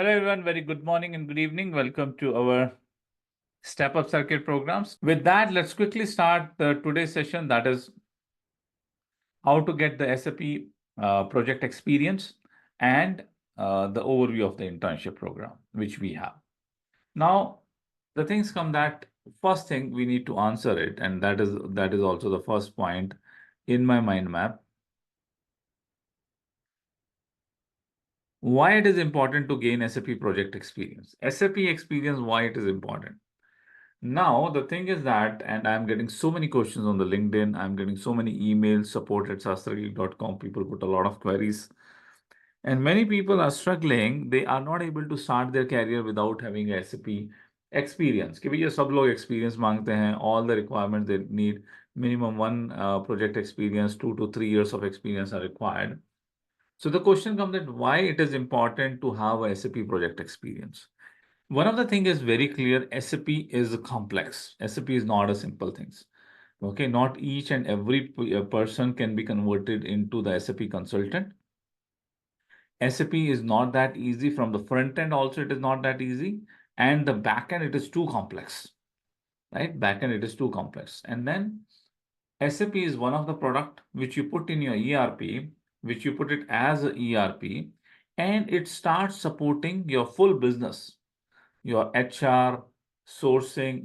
Hello everyone, very good morning and good evening. Welcome to our Step Up Circuit programs. With that, let's quickly start today's session, that is how to get the SAP project experience and the overview of the internship program, which we have. Now, the things come that first thing we need to answer it, and that is also the first point in my mind map. Why it is important to gain SAP project experience? SAP experience, why it is important? Now, the thing is that, and I'm getting so many questions on the LinkedIn, I'm getting so many emails, support@sastrageek.com. People put a lot of queries. And many people are struggling. They are not able to start their career without having a SAP experience. कि भैया सब लोग experience मांगते हैं, all the requirements they need, minimum one project experience, 2 to 3 years of experience are required. So the question comes that why it is important to have a SAP project experience. One of the thing is very clear, SAP is complex. SAP is not a simple things. Okay, not each and every person can be converted into the SAP consultant. SAP is not that easy. From the front end also, it is not that easy. And the back end, it is too complex, right? Back end, it is too complex. And then SAP is one of the product which you put in your ERP, which you put it as a ERP, and it starts supporting your full business, your HR, sourcing,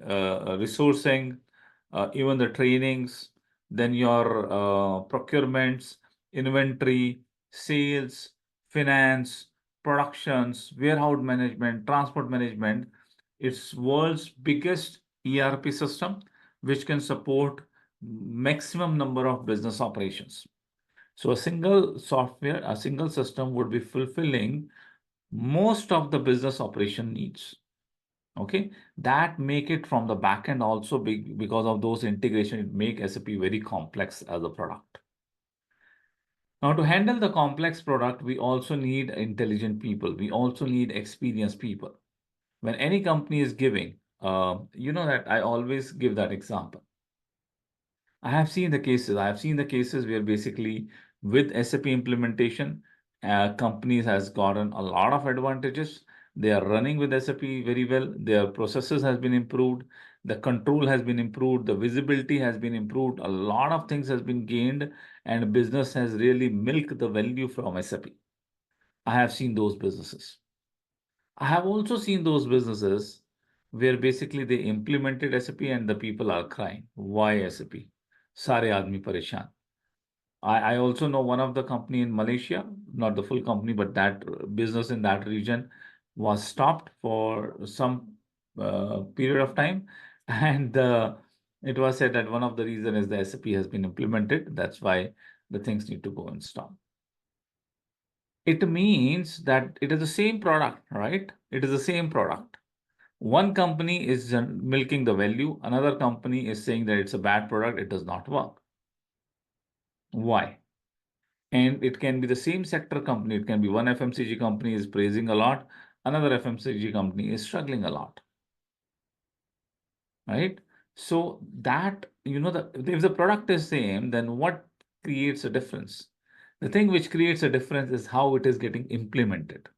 resourcing, even the trainings, then your procurements, inventory, sales, finance, productions, warehouse management, transport management. It's world's biggest ERP system, which can support maximum number of business operations. So a single software, a single system would be fulfilling most of the business operation needs. Okay, that make it from the back end also big because of those integration, it make SAP very complex as a product. Now, to handle the complex product, we also need intelligent people. We also need experienced people. When any company is giving, you know that I always give that example. I have seen the cases. I have seen the cases where basically with SAP implementation, companies has gotten a lot of advantages. They are running with SAP very well. Their processes has been improved. The control has been improved. The visibility has been improved. A lot of things has been gained, and business has really milked the value from SAP. I have seen those businesses. I have also seen those businesses where basically they implemented SAP and the people are crying. Why SAP? Sare aadmi pareshan. I also know one of the company in Malaysia, not the full company, but that business in that region was stopped for some period of time. And it was said that one of the reason is the SAP has been implemented. That's why the things need to go and stop. It means that it is the same product, right? It is the same product. One company is milking the value. Another company is saying that it's a bad product. It does not work. Why? And it can be the same sector company. It can be one FMCG company is praising a lot. Another FMCG company is struggling a lot. Right? So that, if the product is same, then what creates a difference? The thing which creates a difference is how it is getting implemented.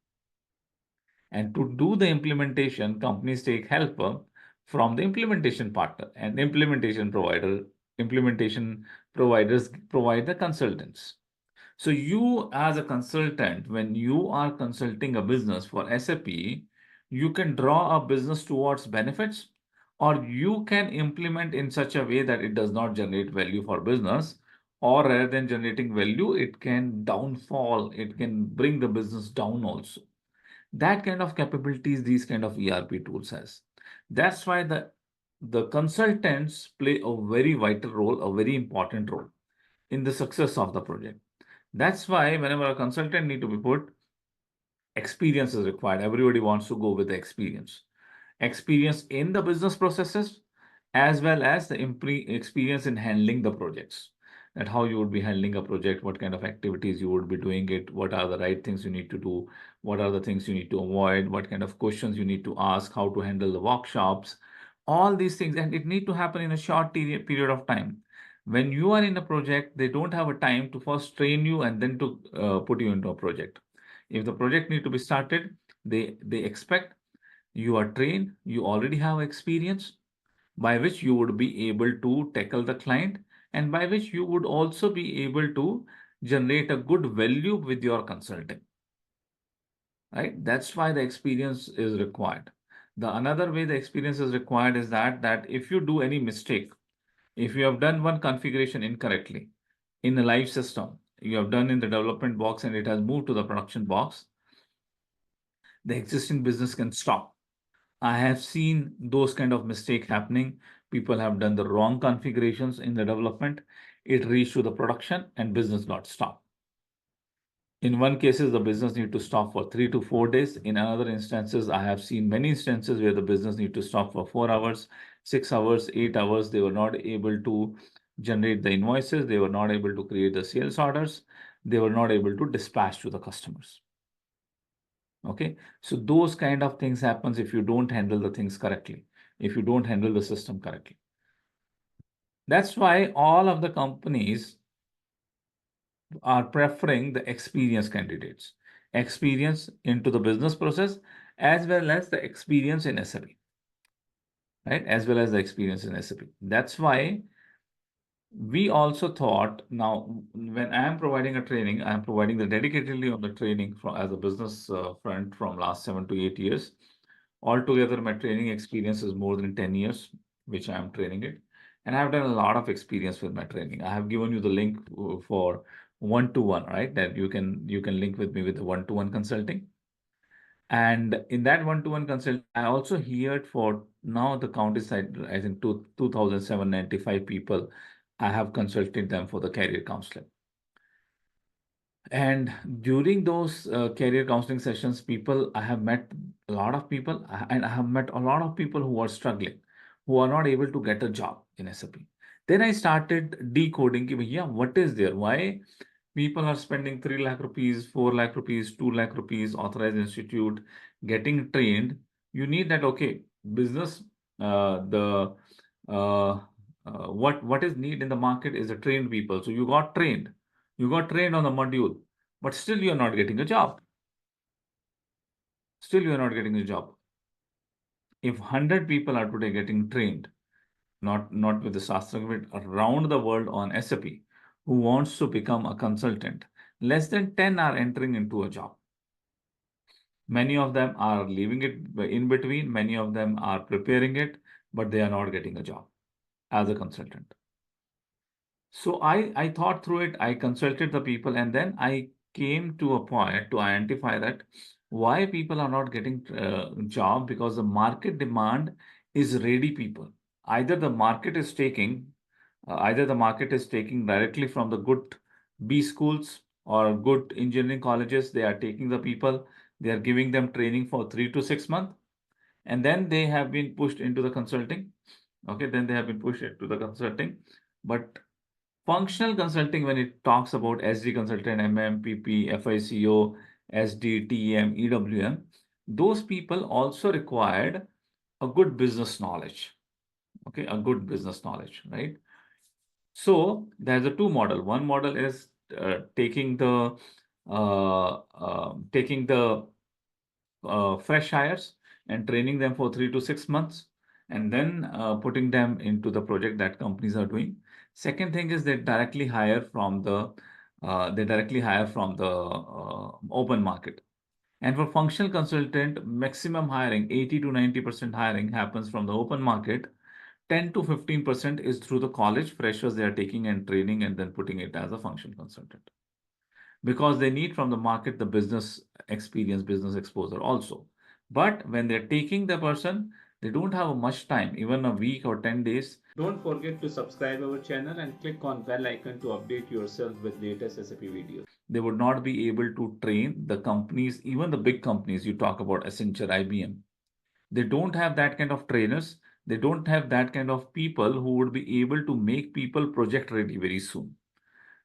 And to do the implementation, companies take help from the implementation partner and implementation providers provide the consultants. So you as a consultant, when you are consulting a business for SAP, you can draw a business towards benefits, or you can implement in such a way that it does not generate value for business, or rather than generating value, it can downfall, it can bring the business down also. That kind of capabilities, these kind of ERP tools has. That's why the consultants play a very vital role, a very important role in the success of the project. That's why whenever a consultant need to be put, experience is required. Everybody wants to go with the experience. Experience in the business processes, as well as the experience in handling the projects. That how you would be handling a project, what kind of activities you would be doing it, what are the right things you need to do, what are the things you need to avoid, what kind of questions you need to ask, how to handle the workshops, all these things. And it need to happen in a short period of time. When you are in a project, they don't have a time to first train you and then to put you into a project. If the project need to be started, they expect you are trained, you already have experience, by which you would be able to tackle the client, and by which you would also be able to generate a good value with your consulting, right? That's why the experience is required. The another way the experience is required is that if you do any mistake, if you have done one configuration incorrectly in the live system, you have done in the development box and it has moved to the production box, the existing business can stop. I have seen those kind of mistake happening. People have done the wrong configurations in the development. It reached to the production and business got stopped. In one cases, the business need to stop for 3 to 4 days. In another instances, I have seen many instances where the business need to stop for 4 hours, 6 hours, 8 hours. They were not able to generate the invoices. They were not able to create the sales orders. They were not able to dispatch to the customers. Okay, so those kind of things happens if you don't handle the things correctly, if you don't handle the system correctly. That's why all of the companies are preferring the experienced candidates, experience into the business process, as well as the experience in SAP, right? As well as the experience in SAP. That's why we also thought, now when I am providing a training, I am providing the dedicatedly on the training from as a business front from last 7 to 8 years. Altogether, my training experience is more than 10 years, which I am training it. And I've done a lot of experience with my training. I have given you the link for one-to-one, right? That you can link with me with the one-to-one consulting. And in that one-to-one consult, I also heard for now the count is, I think, 2,795 people. I have consulted them for the career counseling. And during those career counseling sessions, I have met a lot of people, and I have met a lot of people who are struggling, who are not able to get a job in SAP. Then I started decoding, yeah, what is there? Why people are spending 3 lakh rupees, 4 lakh rupees, 2 lakh rupees, authorized institute, getting trained. You need that, okay, business, the what is need in the market is a trained people. So you got trained on the module, but still you're not getting a job. Still you're not getting a job. If 100 people are today getting trained, not with the Sastrageek, but around the world on SAP, who wants to become a consultant, less than 10 are entering into a job. Many of them are leaving it in between. Many of them are preparing it, but they are not getting a job as a consultant. So I thought through it, I consulted the people, and then I came to a point to identify that why people are not getting job, because the market demand is ready people. Either the market is taking, either the market is taking directly from the good B schools or good engineering colleges. They are taking the people, they are giving them training for 3 to 6 months, and then they have been pushed into the consulting. Okay, then they have been pushed into the consulting. But functional consulting, when it talks about SD consultant, MMPP, FICO, SD, TM, EWM, those people also required a good business knowledge. Okay, a good business knowledge, right? So there's a two model. One model is taking the fresh hires and training them for 3 to 6 months, and then putting them into the project that companies are doing. Second thing is they directly hire from the open market. And for functional consultant, maximum hiring, 80 to 90% hiring happens from the open market. 10 to 15% is through the college freshers they are taking and training and then putting it as a functional consultant, because they need from the market the business experience, business exposure also. But when they're taking the person, they don't have much time, even a week or 10 days. Don't forget to subscribe our channel and click on bell icon to update yourself with latest SAP videos. They would not be able to train the companies, even the big companies. You talk about Accenture, IBM. They don't have that kind of trainers. They don't have that kind of people who would be able to make people project ready very soon.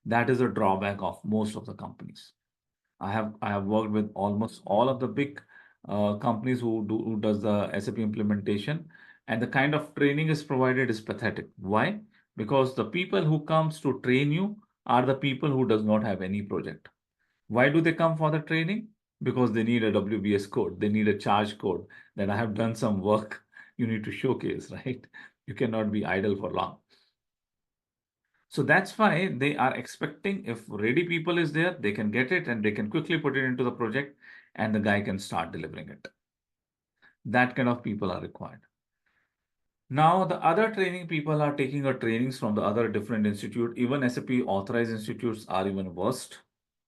That is a drawback of most of the companies. I have worked with almost all of the big companies who does the SAP implementation, and the kind of training is provided is pathetic. Why? Because the people who comes to train you are the people who does not have any project. Why do they come for the training? because they need a WBS code, they need a charge code that I have done some work. You need to showcase, right? You cannot be idle for long. So that's why they are expecting if ready people is there, they can get it and they can quickly put it into the project and the guy can start delivering it. That kind of people are required. Now, the other training people are taking a trainings from the other different institute. Even SAP authorized institutes are even worst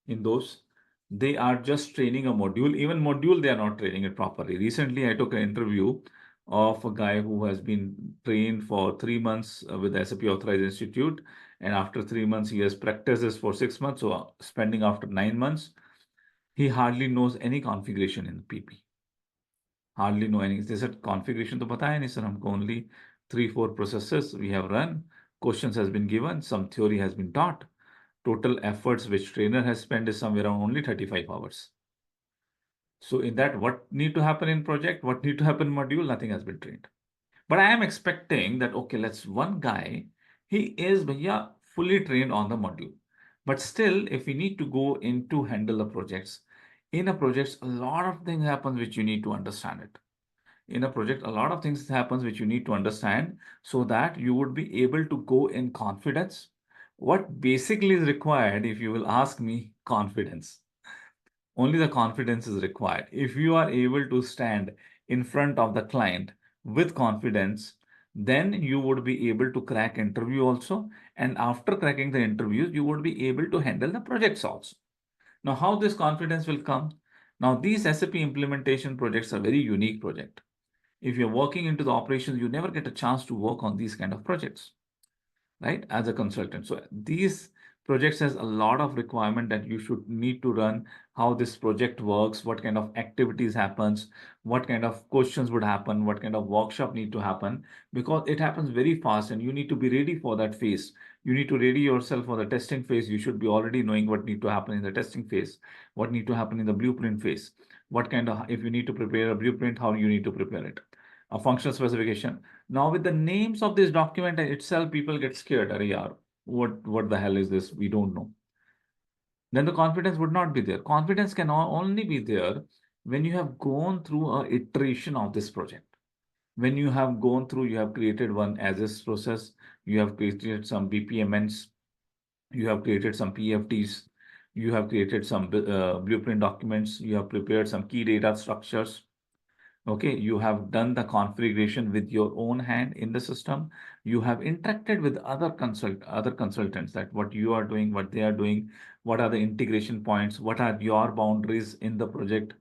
in those. They are just training a module. Even module, they are not training it properly. Recently, I took an interview of a guy who has been trained for 3 months with the SAP authorized institute. And after 3 months, he has practices for 6 months. So spending after 9 months, he hardly knows any configuration in PP. Hardly know any. They said configuration to pata hai nahi sir, humko only 3-4 processes we have run, questions has been given, some theory has been taught. Total efforts which trainer has spent is somewhere around only 35 hours. So in that, what need to happen in project, what need to happen in module, nothing has been trained. But I am expecting that, okay, let's one guy, he is bhaiya fully trained on the module. But still, if we need to go in to handle the projects, in a project, a lot of things happen which you need to understand it. In a project, a lot of things happens which you need to understand so that you would be able to go in confidence. What basically is required, if you will ask me, confidence. Only the confidence is required. If you are able to stand in front of the client with confidence, then you would be able to crack interview also. And after cracking the interviews, you would be able to handle the projects also. Now, how this confidence will come? Now, these SAP implementation projects are very unique project. If you're working into the operations, you never get a chance to work on these kind of projects, right? As a consultant. So these projects has a lot of requirement that you should need to run, how this project works, what kind of activities happens, what kind of questions would happen, what kind of workshop need to happen, because it happens very fast and you need to be ready for that phase. You need to ready yourself for the testing phase. You should be already knowing what need to happen in the testing phase, what need to happen in the blueprint phase, what kind of, if you need to prepare a blueprint, how you need to prepare it, a functional specification. Now, with the names of this document itself, people get scared. Arey yaar, what the hell is this? We don't know. Then the confidence would not be there. Confidence can only be there when you have gone through a iteration of this project. When you have gone through, you have created one as is process, you have created some BPMNs, you have created some PFDs, you have created some blueprint documents, you have prepared some key data structures. Okay, you have done the configuration with your own hand in the system. You have interacted with other consultants, that what you are doing, what they are doing, what are the integration points, what are your boundaries in the project,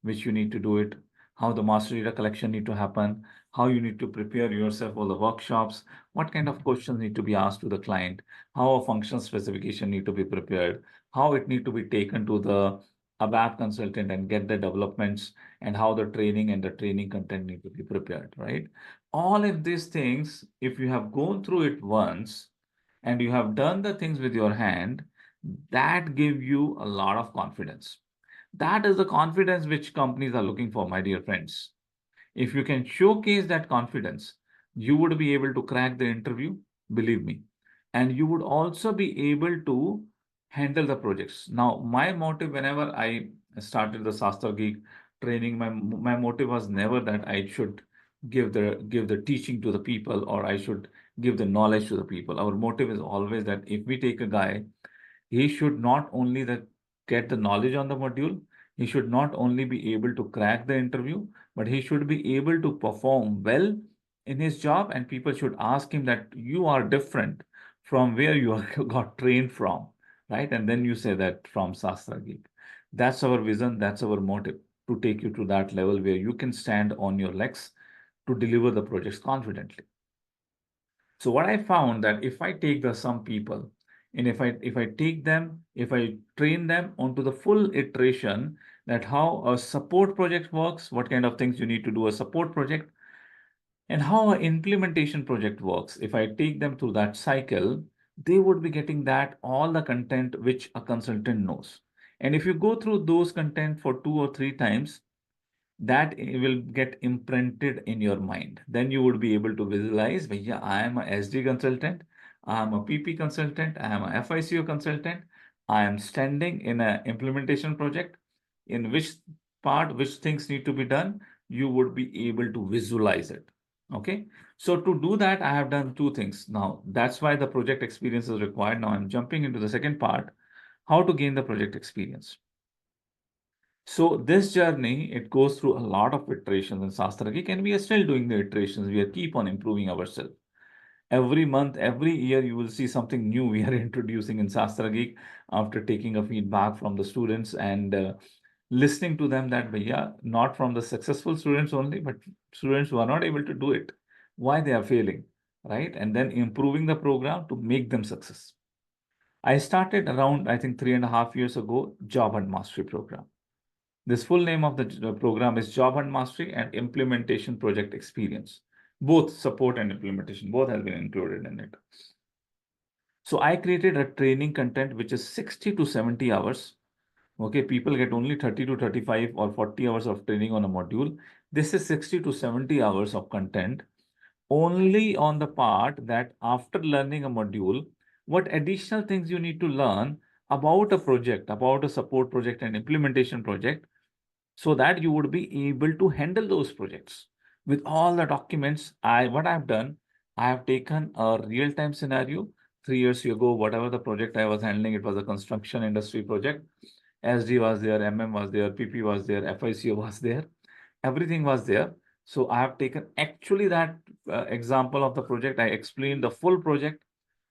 which you need to do it, how the master data collection need to happen, how you need to prepare yourself for the workshops, what kind of questions need to be asked to the client, how a function specification need to be prepared, how it need to be taken to the ABAP consultant and get the developments, and how the training and the training content need to be prepared, right? All of these things, if you have gone through it once and you have done the things with your hand, that give you a lot of confidence. That is the confidence which companies are looking for, my dear friends. If you can showcase that confidence, you would be able to crack the interview, believe me. And you would also be able to handle the projects. Now, my motive whenever I started the Sastrageek training, my motive was never that I should give the teaching to the people or I should give the knowledge to the people. Our motive is always that if we take a guy, he should not only get the knowledge on the module, he should not only be able to crack the interview, but he should be able to perform well in his job, and people should ask him that you are different from where you got trained from, right? And then you say that from Sastrageek. That's our vision, that's our motive, to take you to that level where you can stand on your legs to deliver the projects confidently. So what I found that if I take the some people and if I take them, if I train them onto the full iteration, that how a support project works, what kind of things you need to do a support project, and how an implementation project works. If I take them through that cycle, they would be getting that all the content which a consultant knows. And if you go through those content for 2 or 3 times, that will get imprinted in your mind. Then you would be able to visualize, yeah, I am a SD consultant, I am a PP consultant, I am a FICO consultant, I am standing in an implementation project. in which part, which things need to be done, you would be able to visualize it. Okay. So to do that, I have done two things. Now, that's why the project experience is required. Now I'm jumping into the second part, how to gain the project experience. So this journey, it goes through a lot of iterations in Sastrageek, and we are still doing the iterations. We are keep on improving ourselves. Every month, every year, you will see something new we are introducing in Sastrageek after taking a feedback from the students and listening to them that, yeah, not from the successful students only, but students who are not able to do it, why they are failing, right? And then improving the program to make them success. I started around, I think, 3.5 years ago, Job and Mastery Program. This full name of the program is Job and Mastery and Implementation Project Experience. Both support and implementation, both have been included in it. So I created a training content which is 60 to 70 hours. Okay, people get only 30 to 35 or 40 hours of training on a module. This is 60 to 70 hours of content only on the part that after learning a module, what additional things you need to learn about a project, about a support project and implementation project, so that you would be able to handle those projects with all the documents. What I've done, I have taken a real-time scenario. 3 years ago, whatever the project I was handling, it was a construction industry project. SD was there, MM was there, PP was there, FICO was there, everything was there. So I have taken actually that example of the project. I explained the full project,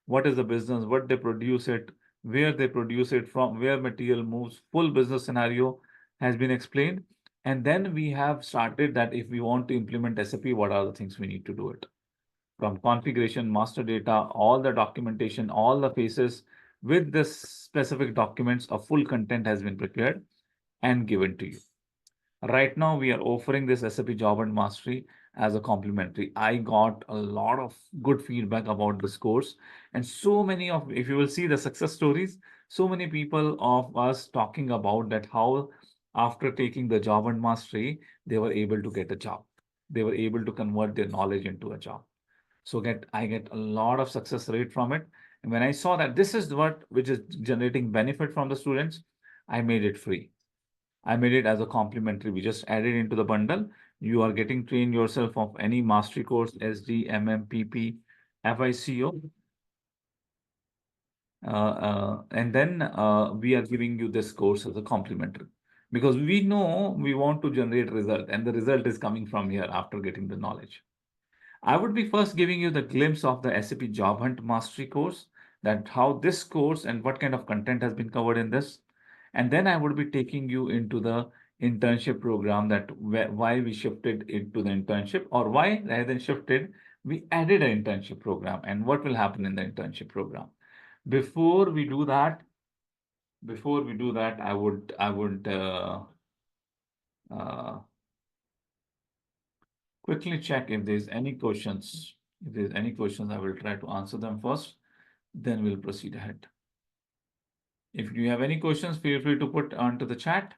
what is the business, what they produce it, where they produce it from, where material moves, full business scenario has been explained. And then we have started that if we want to implement SAP, what are the things we need to do it? From configuration, master data, all the documentation, all the phases with the specific documents, a full content has been prepared and given to you. Right now, we are offering this SAP Job and Mastery as a complimentary. I got a lot of good feedback about this course, and so many of, if you will see the success stories, so many people of us talking about that how after taking the Job and Mastery, they were able to get a job. They were able to convert their knowledge into a job. So I get a lot of success rate from it. And when I saw that this is what which is generating benefit from the students, I made it free. I made it as a complimentary. We just added into the bundle. You are getting trained yourself of any mastery course, SD, MM, PP, FICO. And then we are giving you this course as a complimentary because we know we want to generate result and the result is coming from here after getting the knowledge. I would be first giving you the glimpse of the SAP Job Hunt Mastery course, that how this course and what kind of content has been covered in this. And then I would be taking you into the internship program, that why we shifted into the internship, or why rather than shifted, we added an internship program and what will happen in the internship program. Before we do that, I would uh, quickly check if there's any questions. If there's any questions, I will try to answer them first, then we'll proceed ahead. If you have any questions, feel free to put onto the chat.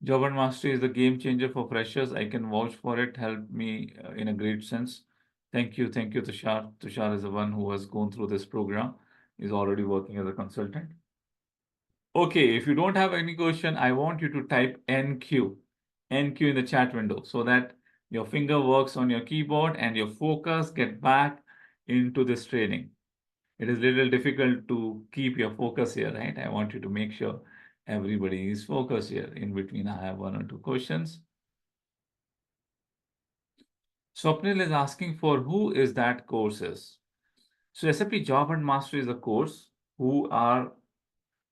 Job and Mastery is the game changer for freshers. I can vouch for it. Helped me in a great sense. Thank you, Tushar. Tushar is the one who has gone through this program. He's already working as a consultant. Okay, if you don't have any question, I want you to type NQ in the chat window so that your finger works on your keyboard and your focus get back into this training. It is a little difficult to keep your focus here, right? I want you to make sure everybody is focused here. In between, I have one or two questions. Swapnil is asking for who is that course is. So SAP Job and Mastery is a course who are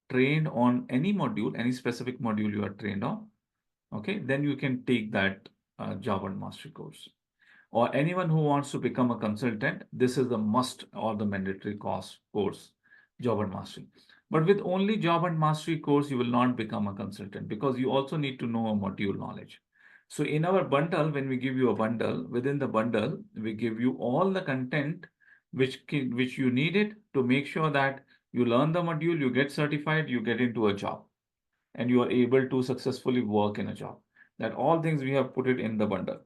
trained on any module, any specific module you are trained on. Okay, then you can take that Job and Mastery course. Or anyone who wants to become a consultant, this is the must or the mandatory course, Job and Mastery. But with only Job and Mastery course, you will not become a consultant because you also need to know a module knowledge. So in our bundle, when we give you a bundle, within the bundle, we give you all the content which you need it to make sure that you learn the module, you get certified, you get into a job, and you are able to successfully work in a job. That all things we have put it in the bundle.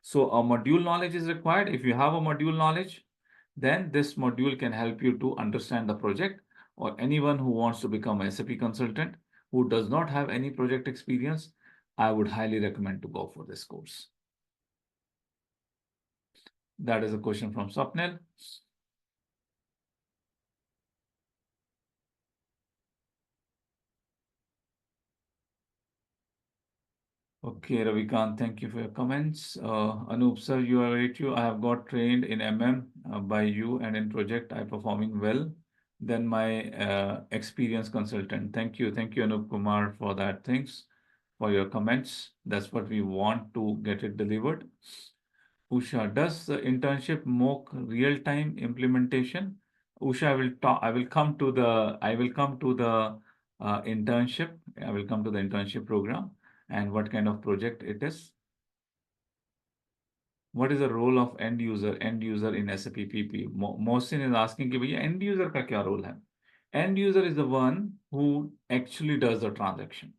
So a module knowledge is required. If you have a module knowledge, Then this module can help you to understand the project, or anyone who wants to become a SAP consultant who does not have any project experience, I would highly recommend to go for this course. That is a question from Swapnil. Okay, Ravikant, thank you for your comments. Anup sir, you are right. I have got trained in MM by you, and in project I performing well than my experienced consultant. Thank you, Anup Kumar, for that. Thanks for your comments. That's what we want to get it delivered. Usha, does the internship mock real-time implementation? Usha, I will talk. I will come to the. I will come to the internship. I will come to the internship program and what kind of project it is. What is the role of end user? End user in SAP PP. Mohsin is asking कि भैया end user का क्या role है? End user is the one who actually does the transaction.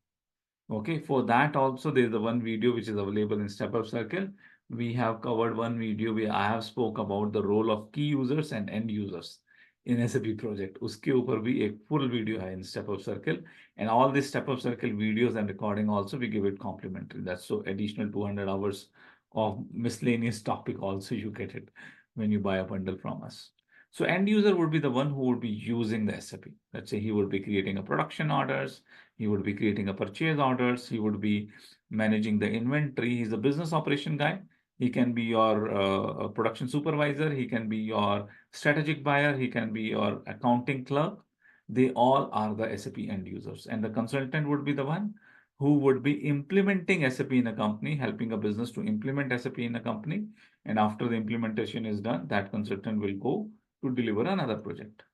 Okay, for that also there is a one video which is available in Step Up Circle. We have covered one video where I have spoke about the role of key users and end users in SAP project. उसके ऊपर भी एक full video है in Step Up Circle, and all these Step Up Circle videos and recording also we give it complimentary. That's so additional 200 hours of miscellaneous topic also you get it when you buy a bundle from us. So end user would be the one who would be using the SAP. Let's say he would be creating a production orders, he would be creating a purchase orders, he would be managing the inventory. He's a business operation guy. He can be your production supervisor, he can be your strategic buyer, he can be your accounting clerk. They all are the SAP end users. And the consultant would be the one who would be implementing SAP in a company, helping a business to implement SAP in a company. And after the implementation is done, that consultant will go to deliver another project.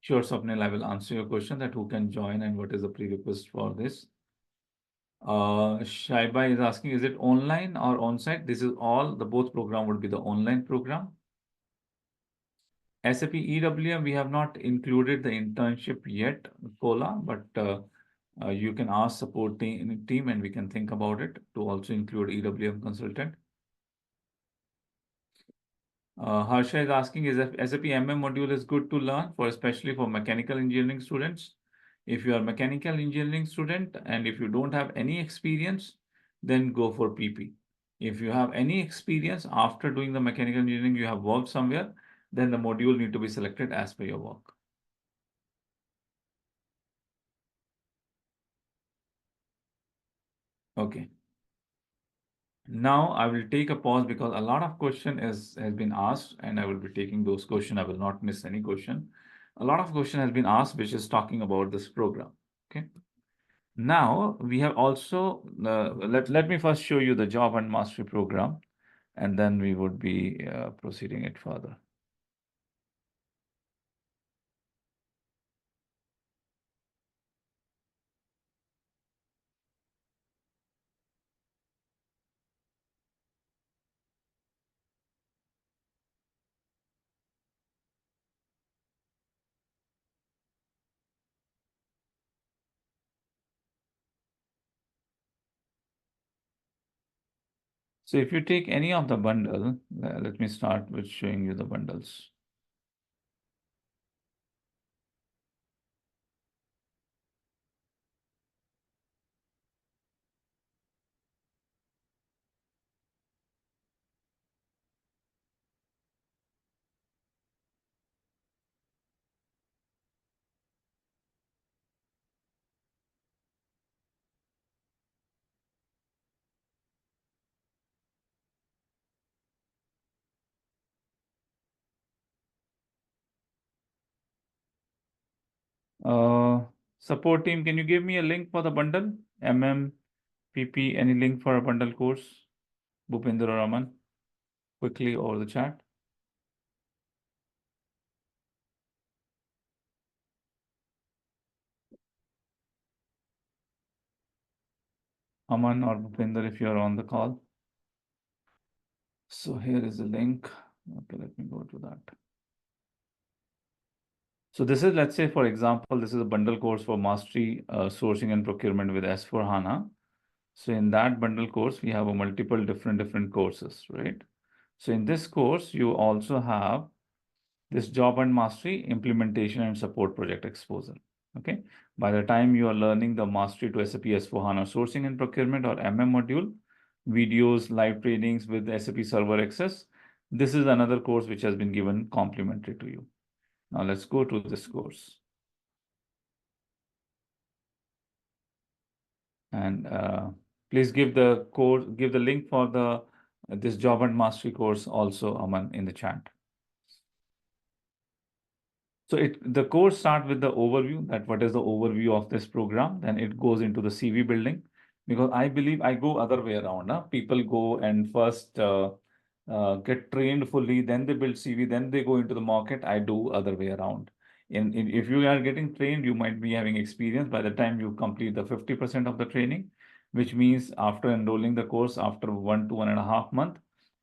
Sure, Swapnil, I will answer your question that who can join and what is the prerequisite for this. Shaiba is asking, is it online or on-site? This is all, the both program would be the online program. SAP EWM, we have not included the internship yet, Kola, but you can ask support team and we can think about it to also include EWM consultant. Harsha is asking, is SAP MM module is good to learn for especially for mechanical engineering students? If you are a mechanical engineering student and if you don't have any experience, then go for PP. If you have any experience after doing the mechanical engineering, you have worked somewhere, then the module need to be selected as per your work. Okay. Now I will take a pause because a lot of question has been asked and I will be taking those questions. I will not miss any question. A lot of question has been asked, which is talking about this program. Okay. Now we have also, let me first show you the job and mastery program, and then we would be proceeding it further. So if you take any of the bundle, let me start with showing you the bundles. Support team, can you give me a link for the bundle? PP, any link for a bundle course? Bhupinder or Raman, quickly over the chat. Aman or Bhupinder, if you are on the call. So here is the link. Okay, let me go to that. So this is, let's say, for example, this is a bundle course for mastery sourcing and procurement with S/4HANA. So in that bundle course, we have a multiple different courses, right? So in this course, you also have this job and mastery, implementation and support project exposure. Okay. By the time you are learning the mastery to SAP S/4HANA sourcing and procurement or MM module, videos, live trainings with SAP Server Access, this is another course which has been given complimentary to you. Now let's go to this course. And please give the course, give the link for the this job and mastery course also, Aman, in the chat. So the course starts with the overview, that what is the overview of this program. Then it goes into the CV building, because I believe I go other way around. People go and first get trained fully, then they build CV, then they go into the market. I do other way around. If you are getting trained, you might be having experience by the time you complete the 50% of the training, which means after enrolling the course, after 1 to 1.5 months,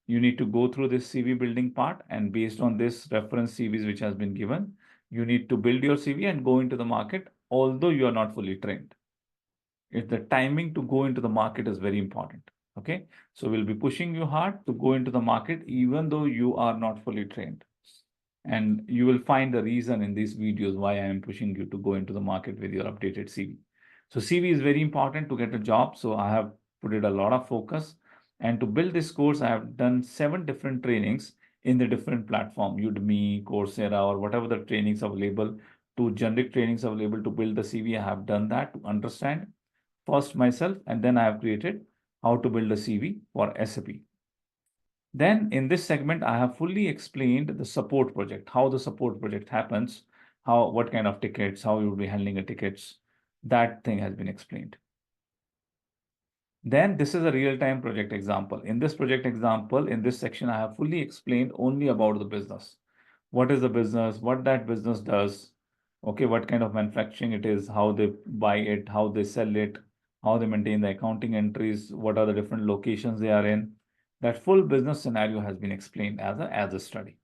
you need to go through this CV building part, and based on this reference CVs which has been given, you need to build your CV and go into the market, although you are not fully trained. If the timing to go into the market is very important. Okay. So we'll be pushing you hard to go into the market, even though you are not fully trained. And you will find the reason in these videos why I am pushing you to go into the market with your updated CV. So CV is very important to get a job. So I have put it a lot of focus. And to build this course, I have done 7 different trainings in the different platform, Udemy, Coursera, or whatever the trainings available, to generic trainings available to build the CV. I have done that to understand first myself, and then I have created how to build a CV for SAP. Then in this segment, I have fully explained the support project, how the support project happens, what kind of tickets, how you will be handling the tickets. That thing has been explained. Then this is a real-time project example. In this project example, in this section, I have fully explained only about the business. What is the business, what that business does, okay, what kind of manufacturing it is, how they buy it, how they sell it, how they maintain the accounting entries, what are the different locations they are in. That full business scenario has been explained as a study.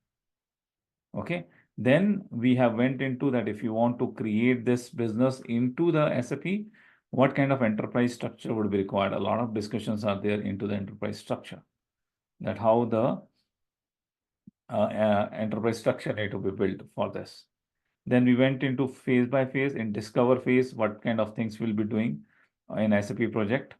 Okay. Then we have went into that if you want to create this business into the SAP, what kind of enterprise structure would be required? A lot of discussions are there into the enterprise structure, that how the enterprise structure need to be built for this. Then we went into phase by phase. In discover phase, what kind of things we'll be doing in SAP project,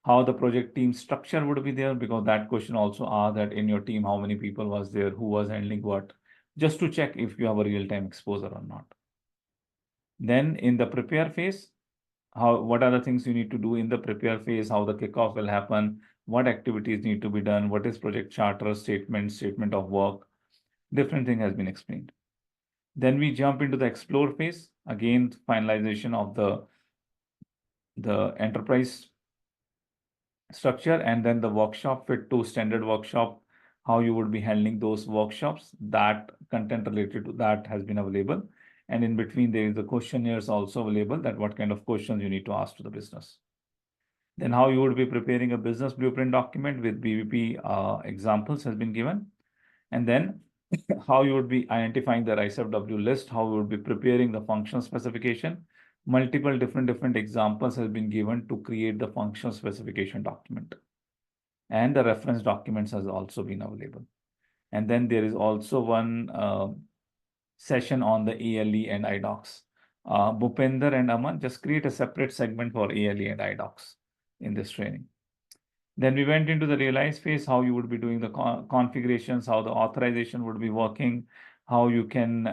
how the project team structure would be there, because that question also asked that in your team, how many people was there, who was handling what, just to check if you have a real-time exposure or not. Then in the prepare phase, what are the things you need to do in the prepare phase, how the kickoff will happen, what activities need to be done, what is project charter, statement of work, different thing has been explained. Then we jump into the explore phase, again, finalization of the enterprise structure, and then the workshop fit to standard workshop, how you would be handling those workshops, that content related to that has been available. And in between, there is the questionnaires also available, that what kind of questions you need to ask to the business. Then how you would be preparing a business blueprint document with BVP examples has been given. And then how you would be identifying the RICEFW list, how you would be preparing the function specification. Multiple different examples has been given to create the function specification document. And the reference documents has also been available. And then there is also one session on the ALE and iDocs. Bhupender and Aman, just create a separate segment for ALE and iDocs in this training. Then we went into the realize phase, how you would be doing the configurations, how the authorization would be working, how you can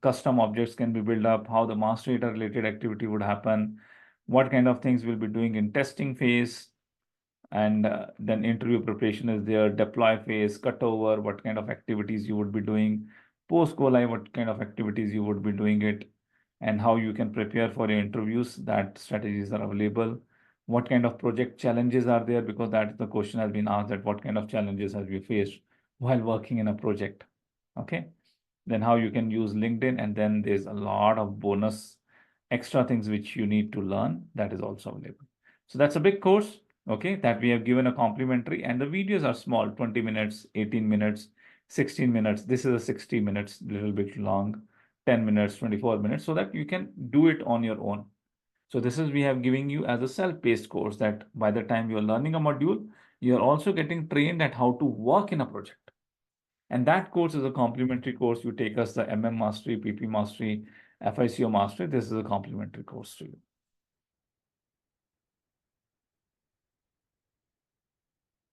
custom objects can be built up, how the master data related activity would happen, what kind of things we'll be doing in testing phase, and then interview preparation is there, deploy phase, cutover, what kind of activities you would be doing, post go live, what kind of activities you would be doing it, and how you can prepare for your interviews, that strategies are available. What kind of project challenges are there, because that the question has been asked, that what kind of challenges have you faced while working in a project. Okay. Then how you can use LinkedIn, and then there's a lot of bonus extra things which you need to learn, that is also available. So that's a big course, okay, that we have given a complimentary, and the videos are small, 20 minutes, 18 minutes, 16 minutes. This is a 60 minutes, little bit long. 10 minutes, 24 minutes, so that you can do it on your own. So this is we have giving you as a self-paced course that by the time you're learning a module, you're also getting trained at how to work in a project. And that course is a complementary course. You take us the MM Mastery, PP Mastery, FICO Mastery. This is a complementary course to you.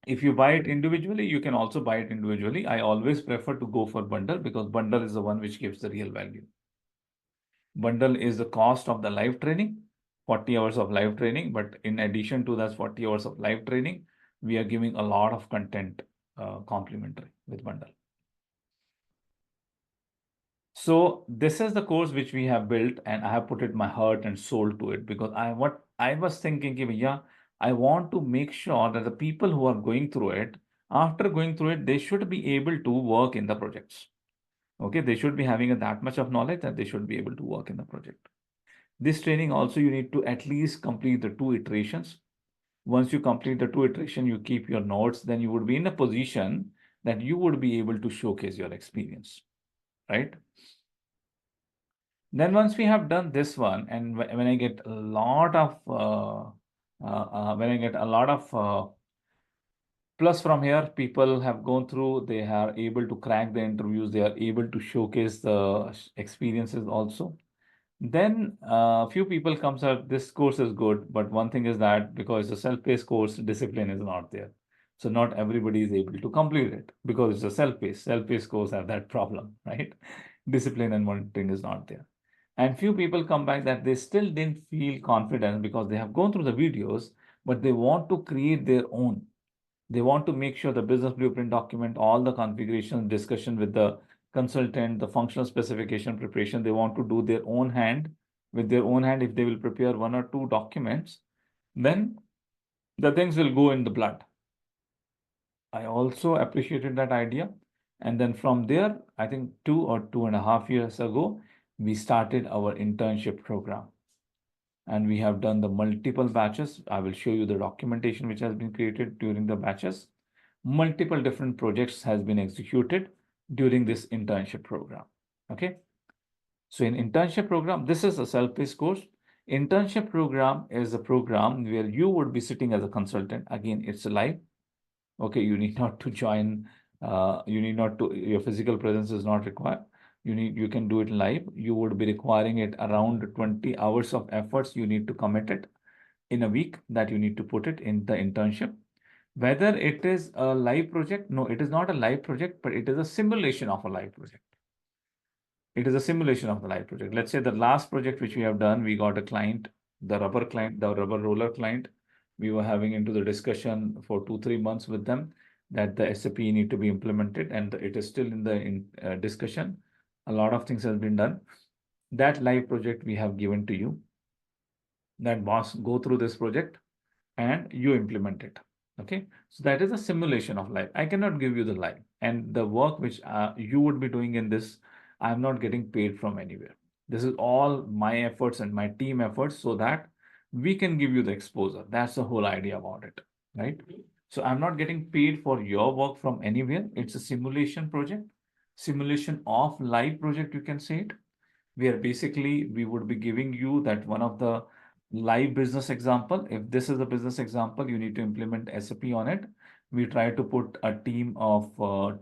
If you buy it individually, you can also buy it individually. I always prefer to go for bundle because bundle is the one which gives the real value. Bundle is the cost of the live training, 40 hours of live training. But in addition to that 40 hours of live training, we are giving a lot of content complimentary with bundle. So this is the course which we have built, and I have put it my heart and soul to it because what I was thinking, yeah, I want to make sure that the people who are going through it, after going through it, they should be able to work in the projects. Okay, they should be having that much of knowledge that they should be able to work in the project. This training also you need to at least complete the 2 iterations. Once you complete the 2 iteration, you keep your notes, then you would be in a position that you would be able to showcase your experience, right? Then once we have done this one, and when I get a lot of plus from here, people have gone through, they are able to crack the interviews, they are able to showcase the experiences also. Then a few people comes up, this course is good, but one thing is that because it's a self-paced course, discipline is not there. So not everybody is able to complete it because it's a self-paced. Self-paced course have that problem, right? Discipline and monitoring is not there. And few people come back that they still didn't feel confident because they have gone through the videos, but they want to create their own. They want to make sure the business blueprint document, all the configuration, discussion with the consultant, the functional specification preparation, they want to do their own hand. With their own hand, if they will prepare 1 or 2 documents, then the things will go in the blood. I also appreciated that idea. And then from there, I think 2 or 2.5 years ago, we started our internship program. And we have done the multiple batches. I will show you the documentation which has been created during the batches. Multiple different projects has been executed during this internship program. Okay. So in internship program, this is a self-paced course. Internship program is a program where you would be sitting as a consultant. Again, it's a live. Okay, you need not to join. You need not to. Your physical presence is not required. You can do it live. You would be requiring it around 20 hours of efforts. You need to commit it in a week that you need to put it in the internship. Whether it is a live project, no, it is not a live project, but it is a simulation of a live project. It is a simulation of the live project. Let's say the last project which we have done, we got a client, the rubber roller client. We were having into the discussion for 2-3 months with them that the SAP need to be implemented, and it is still in the discussion. A lot of things has been done. That live project we have given to you. That boss go through this project and you implement it. Okay, so that is a simulation of life. I cannot give you the life, and the work which you would be doing in this, I'm not getting paid from anywhere. This is all my efforts and my team efforts so that we can give you the exposure. That's the whole idea about it, right? So I'm not getting paid for your work from anywhere. It's a simulation project, simulation of live project, you can say it, where basically we would be giving you that one of the live business example. If this is a business example, you need to implement SAP on it. We try to put a team of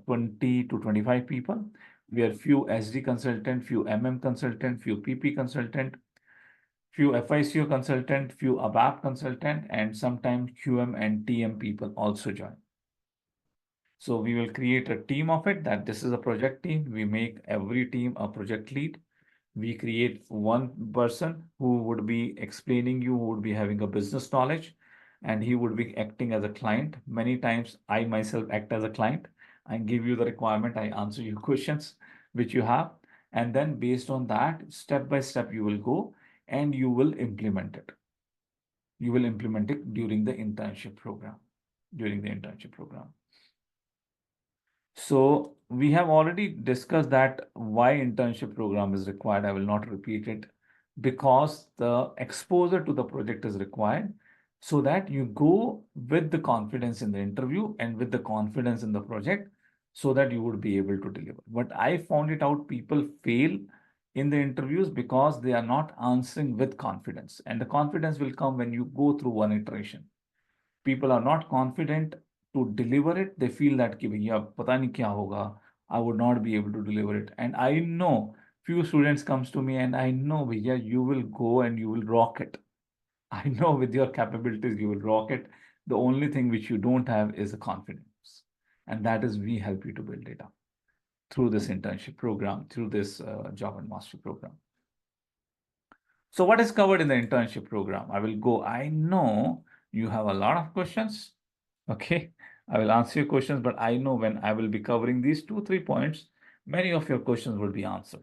20 to 25 people. We are few SD consultant, few MM consultant, few PP consultant, few FICO consultant, few ABAP consultant, and sometimes QM and TM people also join. So we will create a team of it, that this is a project team. We make every team a project lead. We create one person who would be explaining you, who would be having a business knowledge, and he would be acting as a client. Many times I myself act as a client. I give you the requirement, I answer your questions which you have, and then based on that, step by step, you will go and you will implement it. You will implement it during the internship program. During the internship program. So we have already discussed that why internship program is required. I will not repeat it because the exposure to the project is required so that you go with the confidence in the interview and with the confidence in the project so that you would be able to deliver. But I found it out, people fail in the interviews because they are not answering with confidence. And the confidence will come when you go through one iteration. People are not confident to deliver it. They feel that कि भैया पता नहीं क्या होगा, I would not be able to deliver it. And I know few students comes to me and I know भैया you will go and you will rock it. I know with your capabilities you will rock it. The only thing which you don't have is the confidence. And that is we help you to build it up through this internship program, through this job and master program. So what is covered in the internship program? I will go. I know you have a lot of questions. Okay. I will answer your questions, but I know when I will be covering these 2-3 points, many of your questions will be answered.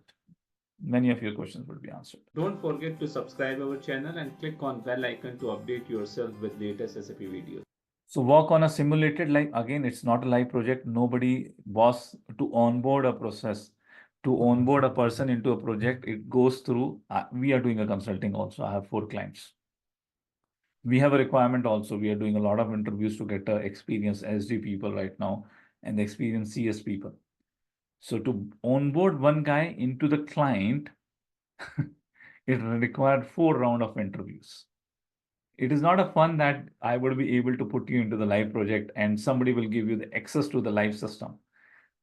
Many of your questions will be answered. Don't forget to subscribe our channel and click on bell icon to update yourself with latest SAP videos. So work on a simulated live. Again, it's not a live project. Nobody was to onboard a process, to onboard a person into a project. It goes through. We are doing a consulting also. I have 4 clients. We have a requirement also. We are doing a lot of interviews to get experienced SD people right now and the experienced CS people. So to onboard one guy into the client, it required 4 rounds of interviews. It is not a fun that I would be able to put you into the live project and somebody will give you the access to the live system.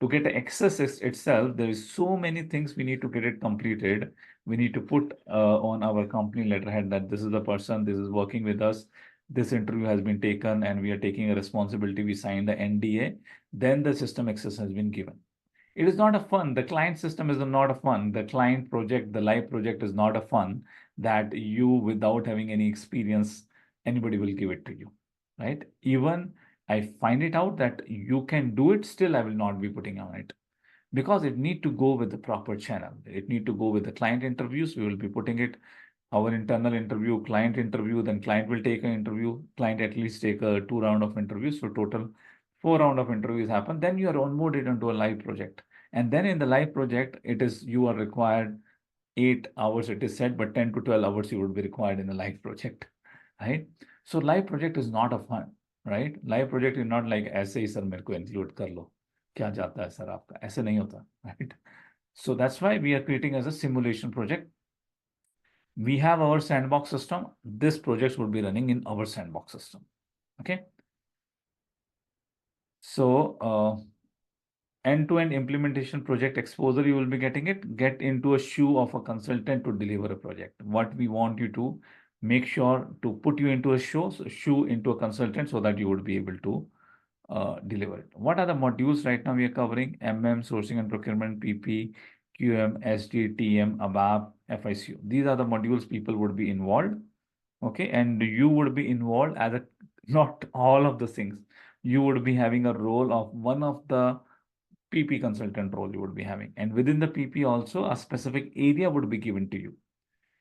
To get access itself, there is so many things we need to get it completed. We need to put on our company letterhead that this is the person, this is working with us, this interview has been taken and we are taking a responsibility. We signed the NDA, then the system access has been given. It is not a fun. The client system is not a fun. The client project, the live project is not a fun that you, without having any experience, anybody will give it to you, right? Even I find it out that you can do it, still I will not be putting on it because it need to go with the proper channel. It need to go with the client interviews. We will be putting it, our internal interview, client interview, then client will take an interview, client at least take a 2 round of interviews. So total 4 round of interviews happen. Then you are onboarded into a live project. And then in the live project, it is, you are required 8 hours, it is said, but 10 to 12 hours you would be required in the live project, right? So live project is not a fun, right? Live project is not like ऐसे ही sir मेरे को include कर लो, क्या जाता है sir आपका, ऐसे नहीं होता, right? So that's why we are creating as a simulation project. We have our sandbox system. This project would be running in our sandbox system, okay? So end-to-end implementation project exposure, you will be getting it. Get into a shoe of a consultant to deliver a project. What we want you to make sure to put you into a shoe into a consultant so that you would be able to deliver it. What are the modules right now we are covering? MM, sourcing and procurement, PP, QM, SD, TM, ABAP, FICU. These are the modules people would be involved. Okay, and you would be involved as a, not all of the things. You would be having a role of one of the PP consultant role you would be having. And within the PP also, a specific area would be given to you.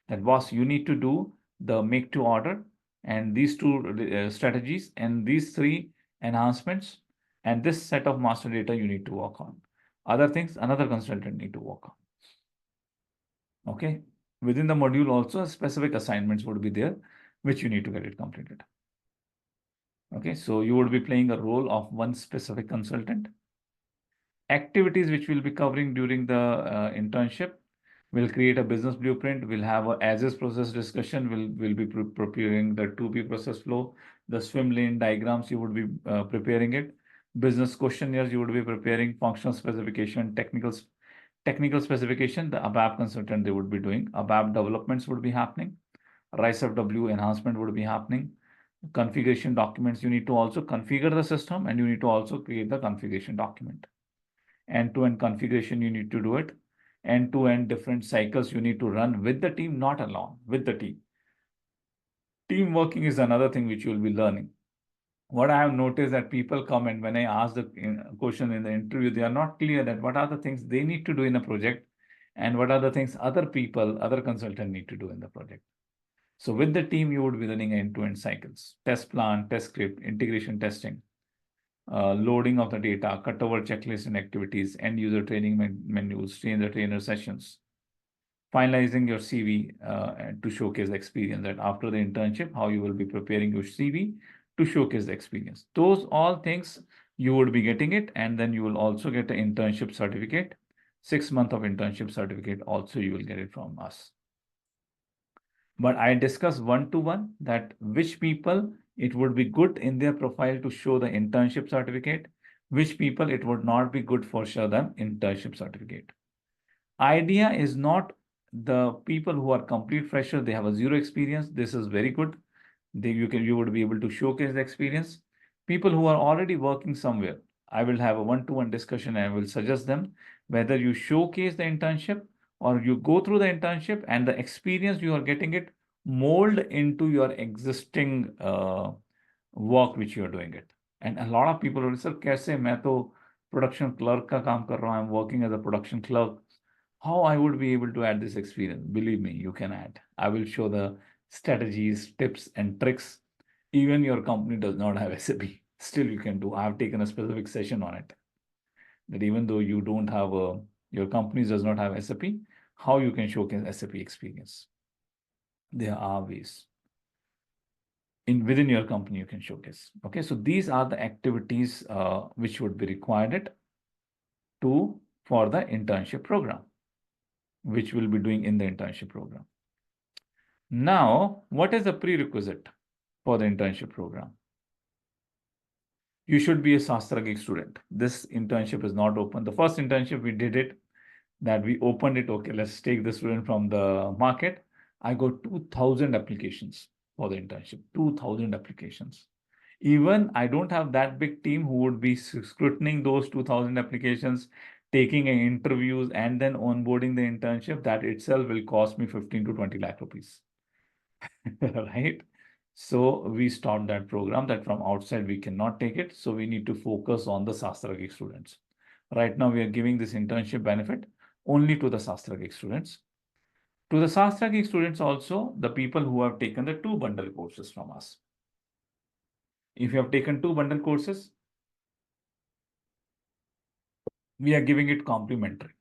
That boss, you need to do the make to order and these 2 strategies and these 3 enhancements and this set of master data you need to work on. Other things, another consultant need to work on. Okay. Within the module also, specific assignments would be there, which you need to get it completed. Okay. So you would be playing a role of one specific consultant. Activities which we'll be covering during the internship. We'll create a business blueprint. We'll have a as-is process discussion. We'll be preparing the 2P process flow, the swim lane diagrams. You would be preparing it. Business questionnaires you would be preparing. Functional specification, technical specification. The ABAP consultant they would be doing. ABAP developments would be happening. RISE-FW enhancement would be happening. Configuration documents. You need to also configure the system and you need to also create the configuration document. End-to-end configuration you need to do it. End-to-end different cycles you need to run with the team, not alone, with the team. Team working is another thing which you will be learning. What I have noticed that people come and when I ask the question in the interview, they are not clear that what are the things they need to do in a project and what are the things other people, other consultants need to do in the project. So with the team, you would be running end-to-end cycles, test plan, test script, integration testing, loading of the data, cutover checklist and activities, end user training menus, train the trainer sessions, finalizing your CV to showcase the experience. That after the internship, how you will be preparing your CV to showcase the experience. Those all things you would be getting it, and then you will also get an internship certificate 6 months of internship certificate also you will get it from us. But I discuss one-to-one that which people it would be good in their profile to show the internship certificate, which people it would not be good for show them internship certificate. Idea is not the people who are complete fresher, they have a zero experience. This is very good. You would be able to showcase the experience. People who are already working somewhere, I will have a one-to-one discussion and I will suggest them whether you showcase the internship or you go through the internship and the experience you are getting it mold into your existing work which you are doing it. And a lot of people will say, sir, कैसे मैं तो production clerk का काम कर रहा हूँ, I'm working as a production clerk. How I would be able to add this experience? Believe me, you can add. I will show the strategies, tips, and tricks. Even your company does not have SAP. Still, you can do. I have taken a specific session on it. That even though you don't have your company does not have SAP, how you can showcase SAP experience. There are ways. Within your company, you can showcase. Okay, so these are the activities which would be required for the internship program, which we'll be doing in the internship program. Now, what is the prerequisite for the internship program? You should be a Sastrageek student. This internship is not open. The first internship we did it, that we opened it. Okay, let's take the student from the market. I got 2,000 applications for the internship, 2,000 applications. Even I don't have that big team who would be scrutinizing those 2,000 applications, taking interviews and then onboarding the internship. That itself will cost me 15 to 20 lakh rupees. Right? So we stopped that program that from outside we cannot take it. So we need to focus on the Sastrageek students. Right now we are giving this internship benefit only to the Sastrageek students. To the Sastrageek students also, the people who have taken the 2 bundle courses from us. If you have taken 2 bundle courses, we are giving it complimentary.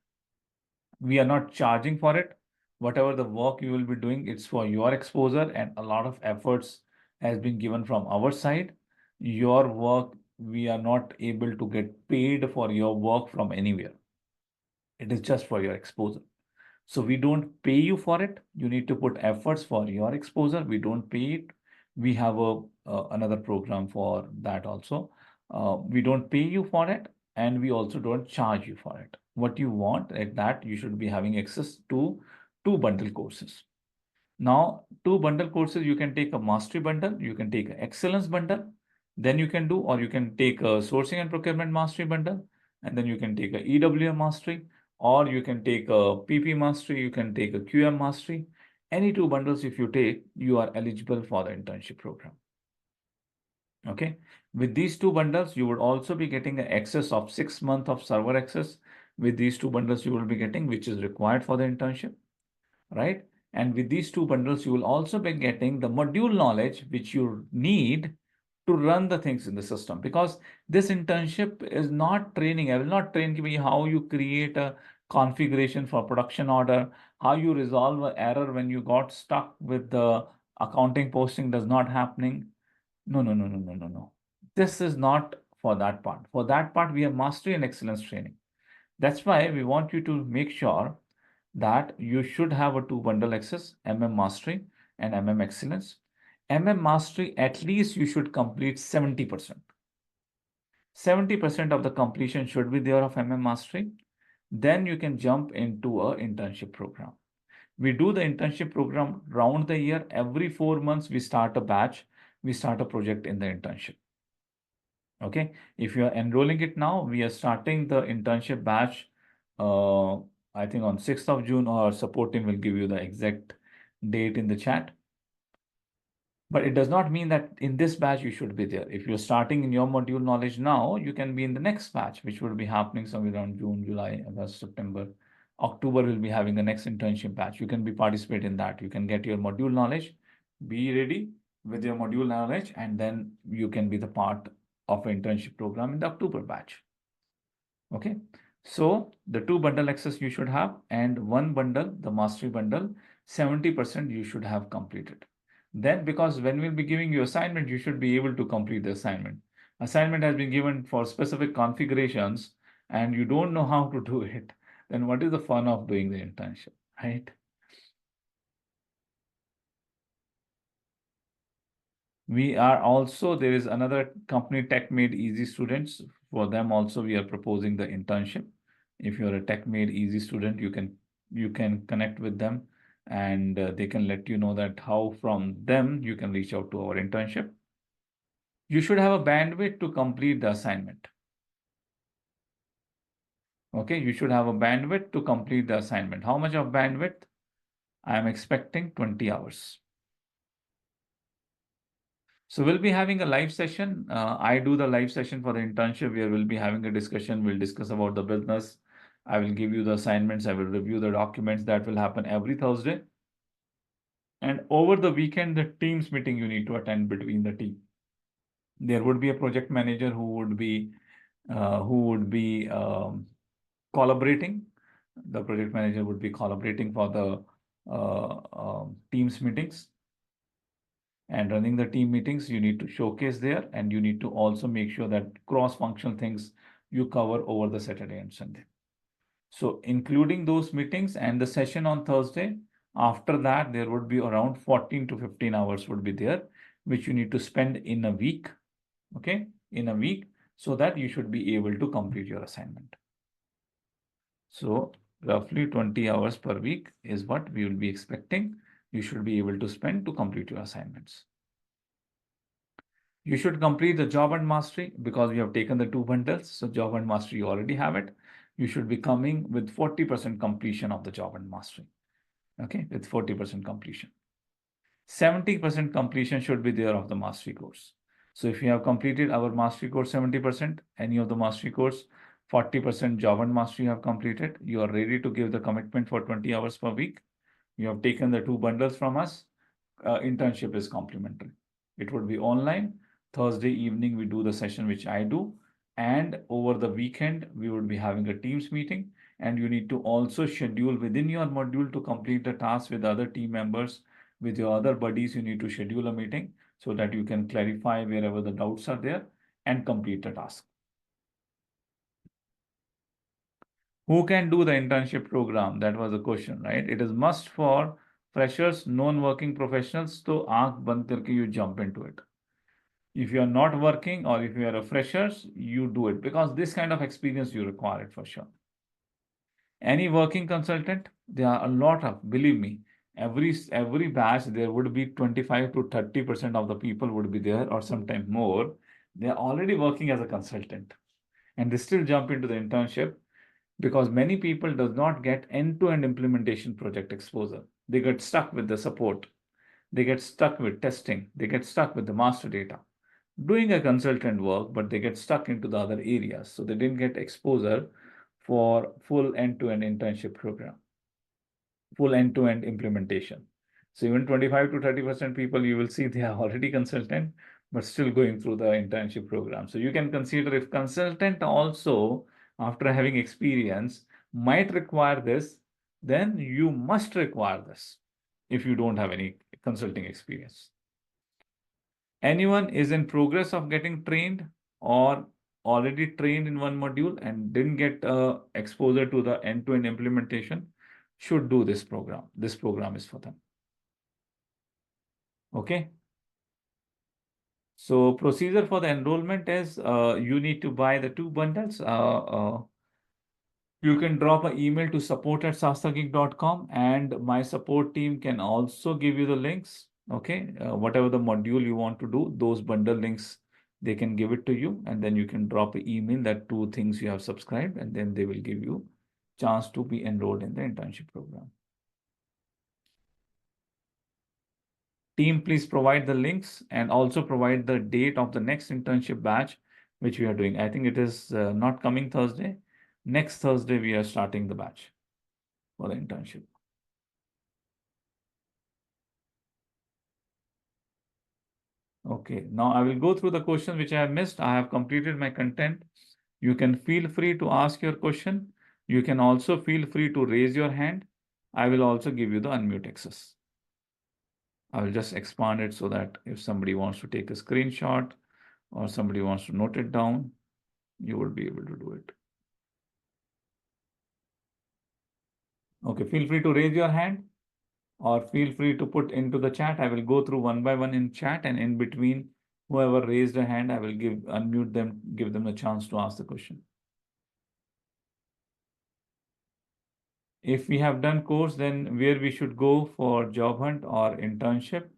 We are not charging for it. Whatever the work you will be doing, it's for your exposure, and a lot of efforts has been given from our side. Your work, we are not able to get paid for your work from anywhere. It is just for your exposure. So we don't pay you for it. You need to put efforts for your exposure. We don't pay it. We have another program for that also. We don't pay you for it, and we also don't charge you for it. What you want at that, you should be having access to 2 bundle courses. Now, 2 bundle courses, you can take a mastery bundle, you can take an excellence bundle, then you can do, or you can take a sourcing and procurement mastery bundle, and then you can take a EWM mastery, or you can take a PP mastery, you can take a QM mastery. Any 2 bundles, if you take, you are eligible for the internship program. Okay. With these 2 bundles, you would also be getting an access of 6 months of server access. With these 2 bundles, you will be getting, which is required for the internship, right? And with these 2 bundles, you will also be getting the module knowledge which you need to run the things in the system, because this internship is not training. I will not train you how you create a configuration for production order, how you resolve an error when you got stuck with the accounting posting does not happening. No, no, no, no, no, no, no. This is not for that part. For that part, we have mastery and excellence training. That's why we want you to make sure that you should have a 2 bundle access, MM Mastery and MM Excellence. MM Mastery, at least you should complete 70%. 70% of the completion should be there of MM Mastery. Then you can jump into a internship program. We do the internship program round the year. Every 4 months, we start a batch. We start a project in the internship. Okay. If you are enrolling it now, we are starting the internship batch. I think on 6th of June, our support team will give you the exact date in the chat. But it does not mean that in this batch you should be there. If you're starting in your module knowledge now, you can be in the next batch, which will be happening somewhere around June, July, August, September. October will be having the next internship batch. You can be participate in that. You can get your module knowledge, be ready with your module knowledge, and then you can be the part of an internship program in the October batch. Okay. So the 2 bundle access you should have, and 1 bundle, the mastery bundle, 70% you should have completed. Then, because when we'll be giving you assignment, you should be able to complete the assignment. Assignment has been given for specific configurations and you don't know how to do it. then what is the fun of doing the internship, right? We are also, there is another company, Tech Made Easy Students. For them also, we are proposing the internship. If you're a Tech Made Easy student, you can connect with them, and they can let you know that how from them you can reach out to our internship. You should have a bandwidth to complete the assignment. Okay, you should have a bandwidth to complete the assignment. How much of bandwidth? I am expecting 20 hours. So we'll be having a live session. I do the live session for the internship where we'll be having a discussion. We'll discuss about the business. I will give you the assignments. I will review the documents. That will happen every Thursday. And over the weekend, the teams meeting you need to attend between the team. There would be a project manager who would be collaborating. The project manager would be collaborating for the teams meetings. And running the team meetings, you need to showcase there, and you need to also make sure that cross-functional things you cover over the Saturday and Sunday. So including those meetings and the session on Thursday, after that, there would be around 14 to 15 hours would be there, which you need to spend in a week, okay, in a week, so that you should be able to complete your assignment. So roughly 20 hours per week is what we will be expecting you should be able to spend to complete your assignments. You should complete the job and mastery because we have taken the 2 bundles. So job and mastery, you already have it. You should be coming with 40% completion of the job and mastery. Okay, with 40% completion. 70% completion should be there of the mastery course. So if you have completed our mastery course 70%, any of the mastery course, 40% job and mastery you have completed, you are ready to give the commitment for 20 hours per week. You have taken the 2 bundles from us. Internship is complimentary. It would be online. Thursday evening, we do the session, which I do. And over the weekend, we would be having a Teams meeting. And you need to also schedule within your module to complete the task with other team members, with your other buddies. You need to schedule a meeting so that you can clarify wherever the doubts are there and complete the task. Who can do the internship program? That was the question, right? It is must for freshers, non-working professionals. So, aankh band karke you jump into it. If you are not working or if you are a freshers, you do it because this kind of experience you require it for sure. Any working consultant, there are a lot of, believe me, every batch there would be 25 to 30% of the people would be there or sometimes more. They are already working as a consultant and they still jump into the internship because many people does not get end-to-end implementation project exposure. They get stuck with the support. They get stuck with testing. They get stuck with the master data. Doing a consultant work, but they get stuck into the other areas. So they didn't get exposure for full end-to-end internship program, full end-to-end implementation. So even 25 to 30% people, you will see they are already consultant, but still going through the internship program. So you can consider if consultant also, after having experience, might require this, then you must require this if you don't have any consulting experience. Anyone is in progress of getting trained or already trained in one module and didn't get exposure to the end-to-end implementation should do this program. This program is for them. Okay. So procedure for the enrollment is you need to buy the 2 bundles. You can drop an email to support@sastrageek.com and my support team can also give you the links. Okay, whatever the module you want to do, those bundle links, they can give it to you and then you can drop an email that 2 things you have subscribed and then they will give you chance to be enrolled in the internship program. Team, please provide the links and also provide the date of the next internship batch, which we are doing. I think it is not coming Thursday. Next Thursday, we are starting the batch for the internship. Okay, now I will go through the questions which I have missed. I have completed my content. You can feel free to ask your question. You can also feel free to raise your hand. I will also give you the unmute access. I will just expand it so that if somebody wants to take a screenshot or somebody wants to note it down, you will be able to do it. Okay, feel free to raise your hand or feel free to put into the chat. I will go through one by one in chat, and in between, whoever raised a hand, I will unmute them, give them a chance to ask the question. If we have done course, then where we should go for job hunt or internship?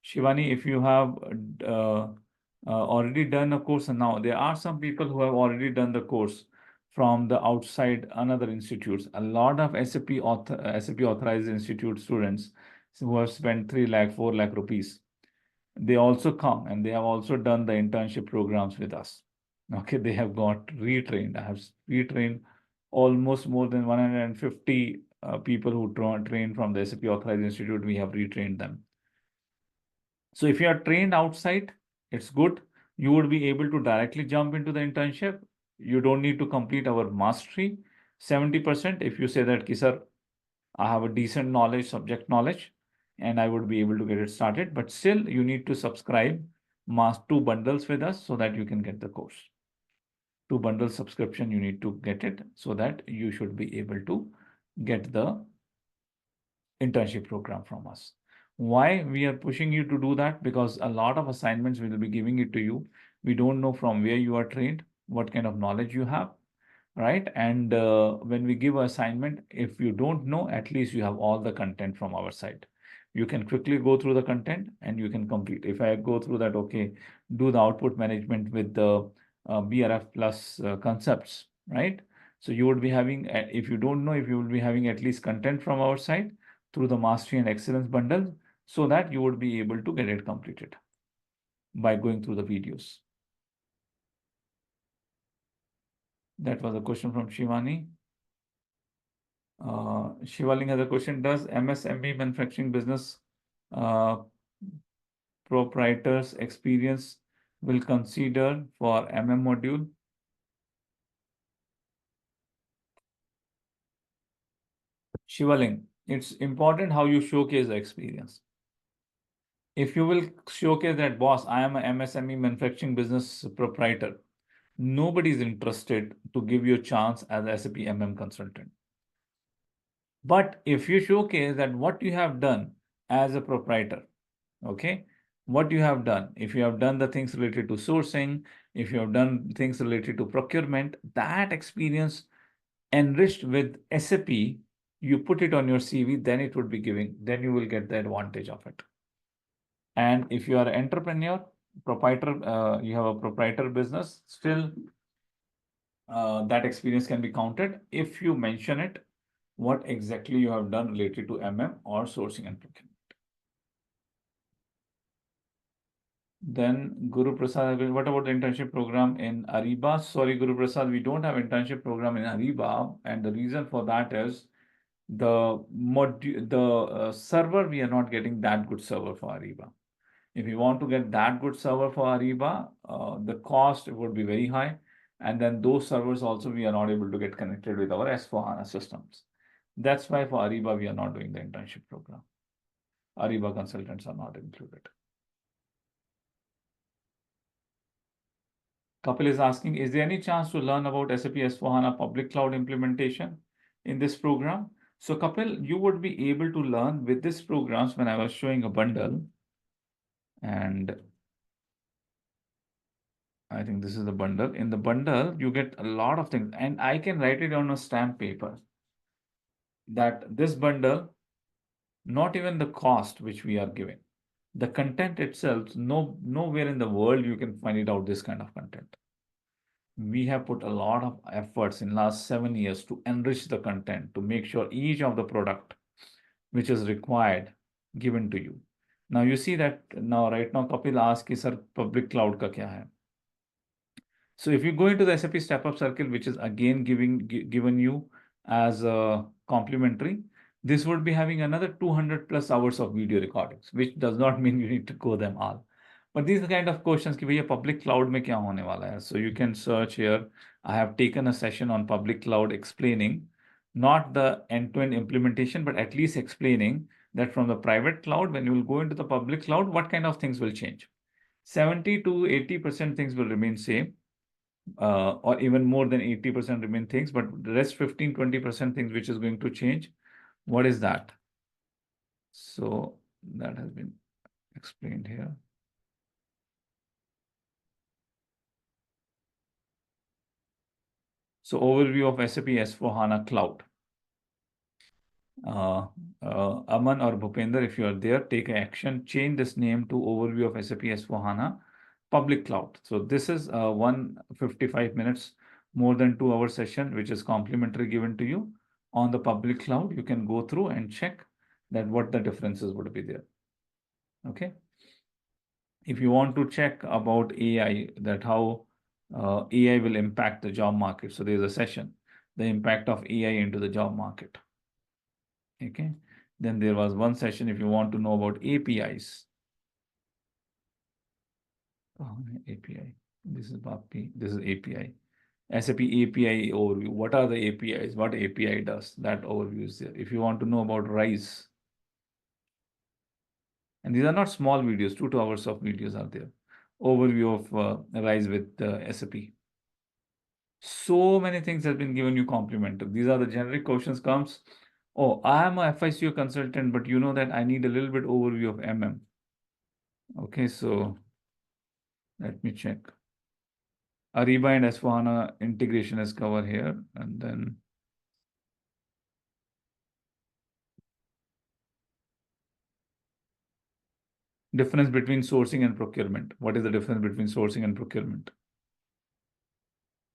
Shivani, if you have already done a course, and now there are some people who have already done the course from the outside another institutes. A lot of SAP authorized institute students who have spent 3 lakh, 4 lakh rupees, they also come and they have also done the internship programs with us. Okay, they have got retrained. I have retrained almost more than 150 people who trained from the SAP Authorized Institute. We have retrained them. So if you are trained outside, it's good. You would be able to directly jump into the internship. You don't need to complete our mastery. 70%, if you say that, sir, I have a decent knowledge, subject knowledge, and I would be able to get it started. But still, you need to subscribe 2 bundles with us so that you can get the course. 2 bundle subscription, you need to get it so that you should be able to get the internship program from us. Why we are pushing you to do that? Because a lot of assignments we will be giving it to you. We don't know from where you are trained, what kind of knowledge you have, right? And when we give an assignment, if you don't know, at least you have all the content from our side. You can quickly go through the content and you can complete. If I go through that, okay, do the output management with the BRF plus concepts, right? So you would be having, if you don't know, if you will be having at least content from our side through the mastery and excellence bundle, so that you would be able to get it completed by going through the videos. That was a question from Shivani. Shivaling has a question. Does MSME manufacturing business proprietors experience will consider for MM module? Shivaling, it's important how you showcase the experience. If you will showcase that, boss, I am a MSME manufacturing business proprietor, nobody is interested to give you a chance as a SAP MM consultant. But if you showcase that what you have done as a proprietor, okay, what you have done, if you have done the things related to sourcing, if you have done things related to procurement, that experience enriched with SAP, you put it on your CV, then it would be giving, then you will get the advantage of it. And if you are an entrepreneur, proprietor, you have a proprietor business, still that experience can be counted if you mention it, what exactly you have done related to MM or sourcing and procurement. Then Guru Prasad, what about the internship program in Ariba? Sorry, Guru Prasad, we don't have internship program in Ariba, and the reason for that is the server, we are not getting that good server for Ariba. If you want to get that good server for Ariba, the cost would be very high. And then those servers also, we are not able to get connected with our S4HANA systems. That's why for Ariba, we are not doing the internship program. Ariba consultants are not included. Kapil is asking, is there any chance to learn about SAP S4HANA public cloud implementation in this program? So Kapil, you would be able to learn with this programs when I was showing a bundle. And I think this is the bundle. In the bundle, you get a lot of things. And I can write it on a stamp paper that this bundle, not even the cost which we are giving, the content itself, nowhere in the world you can find it out this kind of content. We have put a lot of efforts in last 7 years to enrich the content, to make sure each of the product which is required given to you. Now you see that now right now Kapil asks, sir, public cloud ka kya hai? So if you go into the SAP Step Up Circle, which is again given you as a complimentary, this would be having another 200 plus hours of video recordings, which does not mean you need to go them all. But these are kind of questions कि भैया public cloud में क्या होने वाला है? So you can search here. I have taken a session on public cloud explaining not the end-to-end implementation, but at least explaining that from the private cloud, when you will go into the public cloud, what kind of things will change? 70 to 80% things will remain same. Or even more than 80% remain things, but the rest 15-20% things which is going to change. What is that? So that has been explained here. So overview of SAP S/4HANA Cloud. Aman or Bhupender, if you are there, take action. Change this name to overview of SAP S/4HANA Public Cloud. So this is 155 minutes, more than 2 hour session, which is complimentary given to you on the public cloud. You can go through and check that what the differences would be there. Okay. If you want to check about AI, that how AI will impact the job market. So there's a session, the impact of AI into the job market. Okay. Then there was one session if you want to know about APIs. API. This is BAPI. This is API. SAP API overview. What are the APIs? What API does? That overview is there. If you want to know about RISE, and these are not small videos, 2 hours of videos are there. Overview of RISE with SAP. So many things have been given you complimentary. These are the generic questions comes. Oh, I am a FICO consultant, but you know that I need a little bit overview of MM. Okay, so let me check. Ariba and S/4HANA integration is covered here, and then difference between sourcing and procurement. What is the difference between sourcing and procurement?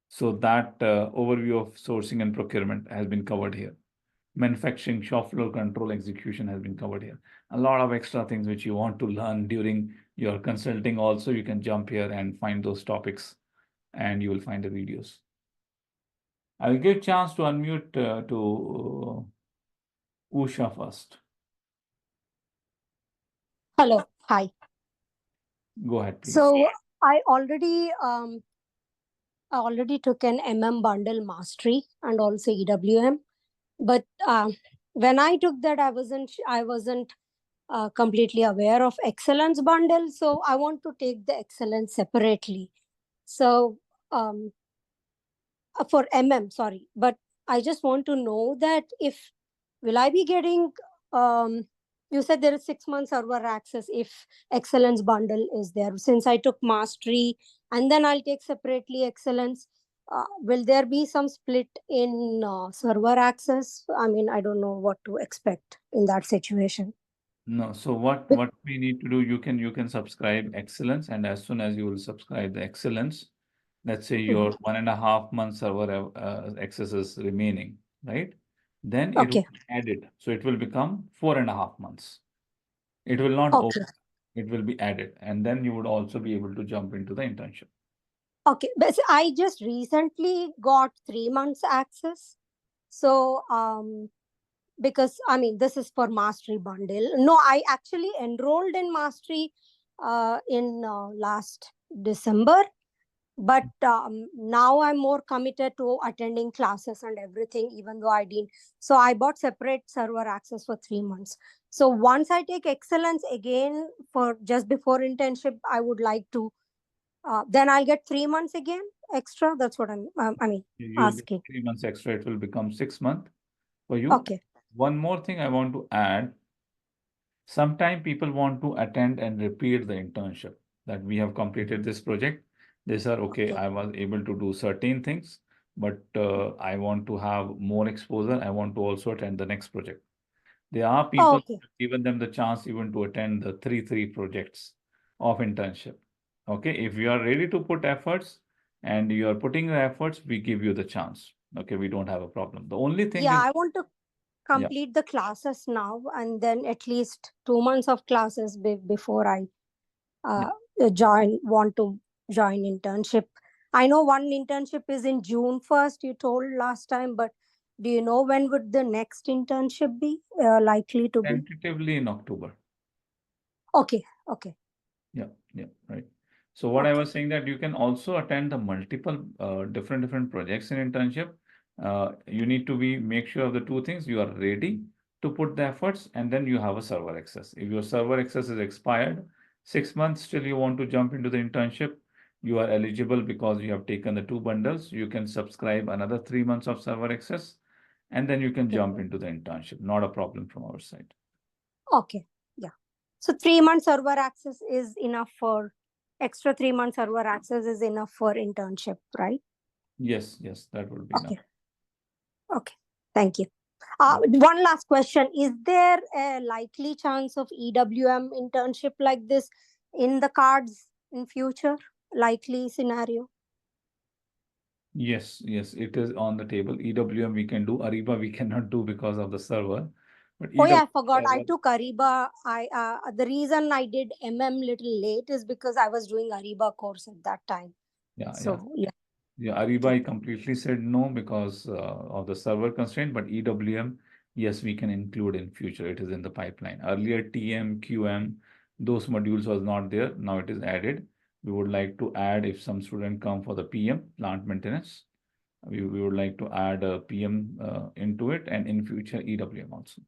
So that overview of sourcing and procurement has been covered here. Manufacturing, shop floor control, execution has been covered here. A lot of extra things which you want to learn during your consulting also, you can jump here and find those topics and you will find the videos. I will give chance to unmute to Usha first. Hello, hi. Go ahead, please. So I already took an bundle mastery and also EWM, but when I took that, I wasn't completely aware of excellence bundle. So I want to take the excellence separately. So for sorry, but I just want to know that if will I be getting you said there is 6 months server access if excellence bundle is there. Since I took mastery and then I'll take separately excellence, will there be some split in server access? I mean, I don't know what to expect in that situation. No, so what we need to do, you can subscribe excellence, and as soon as you will subscribe the excellence, let's say your 1.5 month server access is remaining, right? Then it will Okay. be added. So it will become 4.5 months. It will not Okay. open, it will be added, and then you would also be able to jump into the internship. Okay, but I just recently got 3 months access. So because I mean this is for mastery bundle. No, I actually enrolled in mastery in last December, but now I'm more committed to attending classes and everything, even though I didn't. So I bought separate server access for 3 months. So once I take excellence again for just before internship, I would like to then I'll get 3 months again extra. That's what I mean You'll get asking. 3 months extra, it will become 6 months for you. Okay. One more thing I want to add. Sometimes people want to attend and repeat the internship that we have completed this project. They say, okay, I was able to do certain things, but I want to have more exposure. I want to also attend the next project. There are people Okay. given them the chance even to attend the three projects of internship. Okay, if you are ready to put efforts and you are putting the efforts, we give you the chance. Okay, we don't have a problem. The only thing Yeah, is, I want to yeah, complete the classes now and then at least 2 months of classes before I yeah. want to join internship. I know one internship is in June 1st, you told last time, but do you know when would the next internship be likely to be? Tentatively in October. Okay. Okay. Yeah, right. So what I Okay. was saying that you can also attend the multiple different projects in internship. You need to make sure of the two things. You are ready to put the efforts, and then you have a server access. If your server access is expired, 6 months still you want to jump into the internship, you are eligible because you have taken the two bundles. You can subscribe another 3 months of server access, and then you can jump into the internship. Not a problem from our side. Okay. Yeah. So 3 months server access is enough for extra 3 months server access is enough for internship, right? Yes, that would be enough. Okay. Okay. Thank you. One last question. Is there a likely chance of EWM internship like this in the cards in future? Likely scenario? Yes, it is on the table. EWM we can do. Ariba we cannot do because of the server. But Oh yeah, I EWM forgot. I server, took Ariba. The reason I did little late is because I was doing Ariba course at that time. yeah. So yeah. Yeah, Ariba, I completely said no because of the server constraint, but EWM, yes, we can include in future. It is in the pipeline. Earlier, TM, QM, those modules was not there. Now it is added. We would like to add if some student come for the PM, plant maintenance. We would like to add a PM into it, and in future EWM also.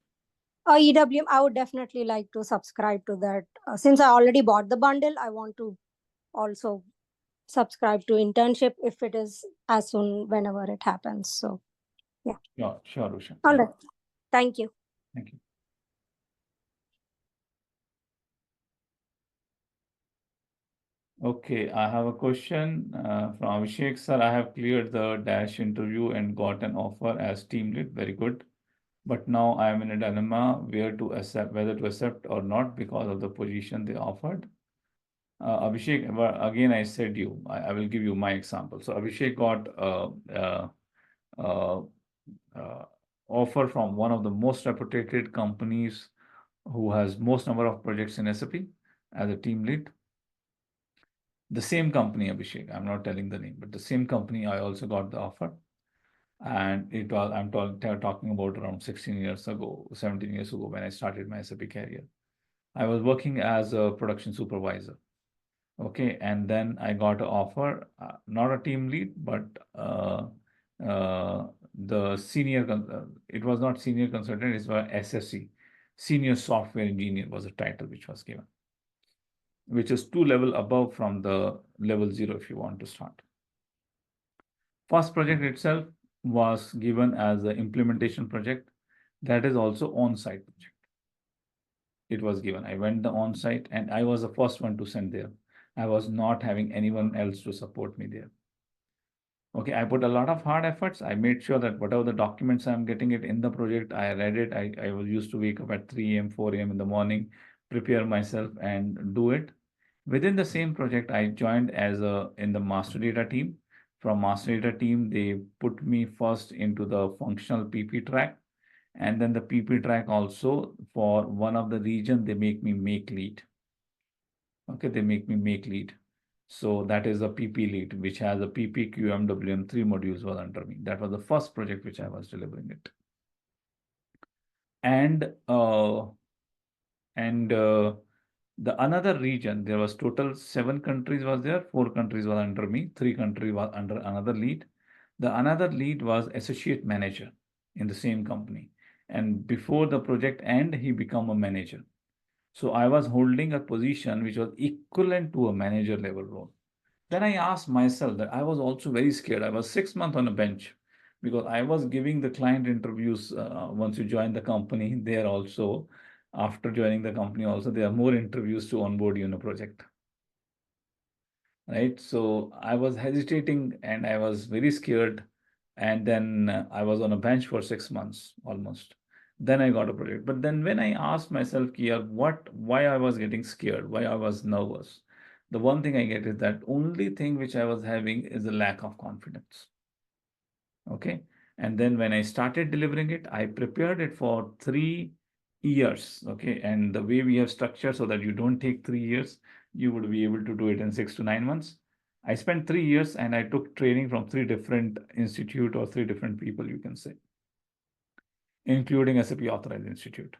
EWM, I would definitely like to subscribe to that. Since I already bought the bundle, I want to also subscribe to internship if it is as soon whenever it happens. So yeah. Yeah, sure, Usha. All right. Thank you. Thank you. Okay, I have a question from Abhishek, sir. I have cleared the dash interview and got an offer as team lead. Very good. But now I am in a dilemma whether to accept or not because of the position they offered. Abhishek, again, I said I will give you my example. So Abhishek got uh, uh, offer from one of the most reputed companies who has most number of projects in SAP as a team lead. The same company, Abhishek, I'm not telling the name, but the same company, I also got the offer. And it was, I'm talking about around 16 years ago, 17 years ago when I started my SAP career. I was working as a production supervisor. Okay. And then I got an offer, not a team lead, but the senior, it was not senior consultant, it was SSC, senior software engineer was the title which was given, which is 2 level above from the level 0 if you want to start. First project itself was given as an implementation project. That is also on-site project. It was given. I went the on-site and I was the first one to send there. I was not having anyone else to support me there. Okay, I put a lot of hard efforts. I made sure that whatever the documents I'm getting it in the project, I read it. I was used to wake up at 3 a.m., 4 a.m. in the morning, prepare myself and do it. Within the same project, I joined as in the master data team. From master data team, they put me first into the functional PP track. And then the PP track also for one of the region, they make me make lead. Okay, they make me make lead. So that is a PP lead, which has a PP, QM, WM, 3 modules was under me. That was the first project which I was delivering it. And the another region, there was total 7 countries was there, 4 countries was under me, 3 countries was under another lead. The another lead was associate manager in the same company. And before the project end, he became a manager. So I was holding a position which was equivalent to a manager level role. Then I asked myself that I was also very scared. I was 6 months on a bench because I was giving the client interviews once you join the company. There also, after joining the company, also there are more interviews to onboard you in a project. Right. So I was hesitating and I was very scared. And then I was on a bench for 6 months almost. Then I got a project. But then when I asked myself, Kia, why I was getting scared, why I was nervous, the one thing I get is that only thing which I was having is a lack of confidence. Okay. And then when I started delivering it, I prepared it for 3 years. Okay. And the way we have structured so that you don't take 3 years, you would be able to do it in 6 to 9 months. I spent 3 years and I took training from 3 different institute or 3 different people, you can say, including SAP Authorized Institute.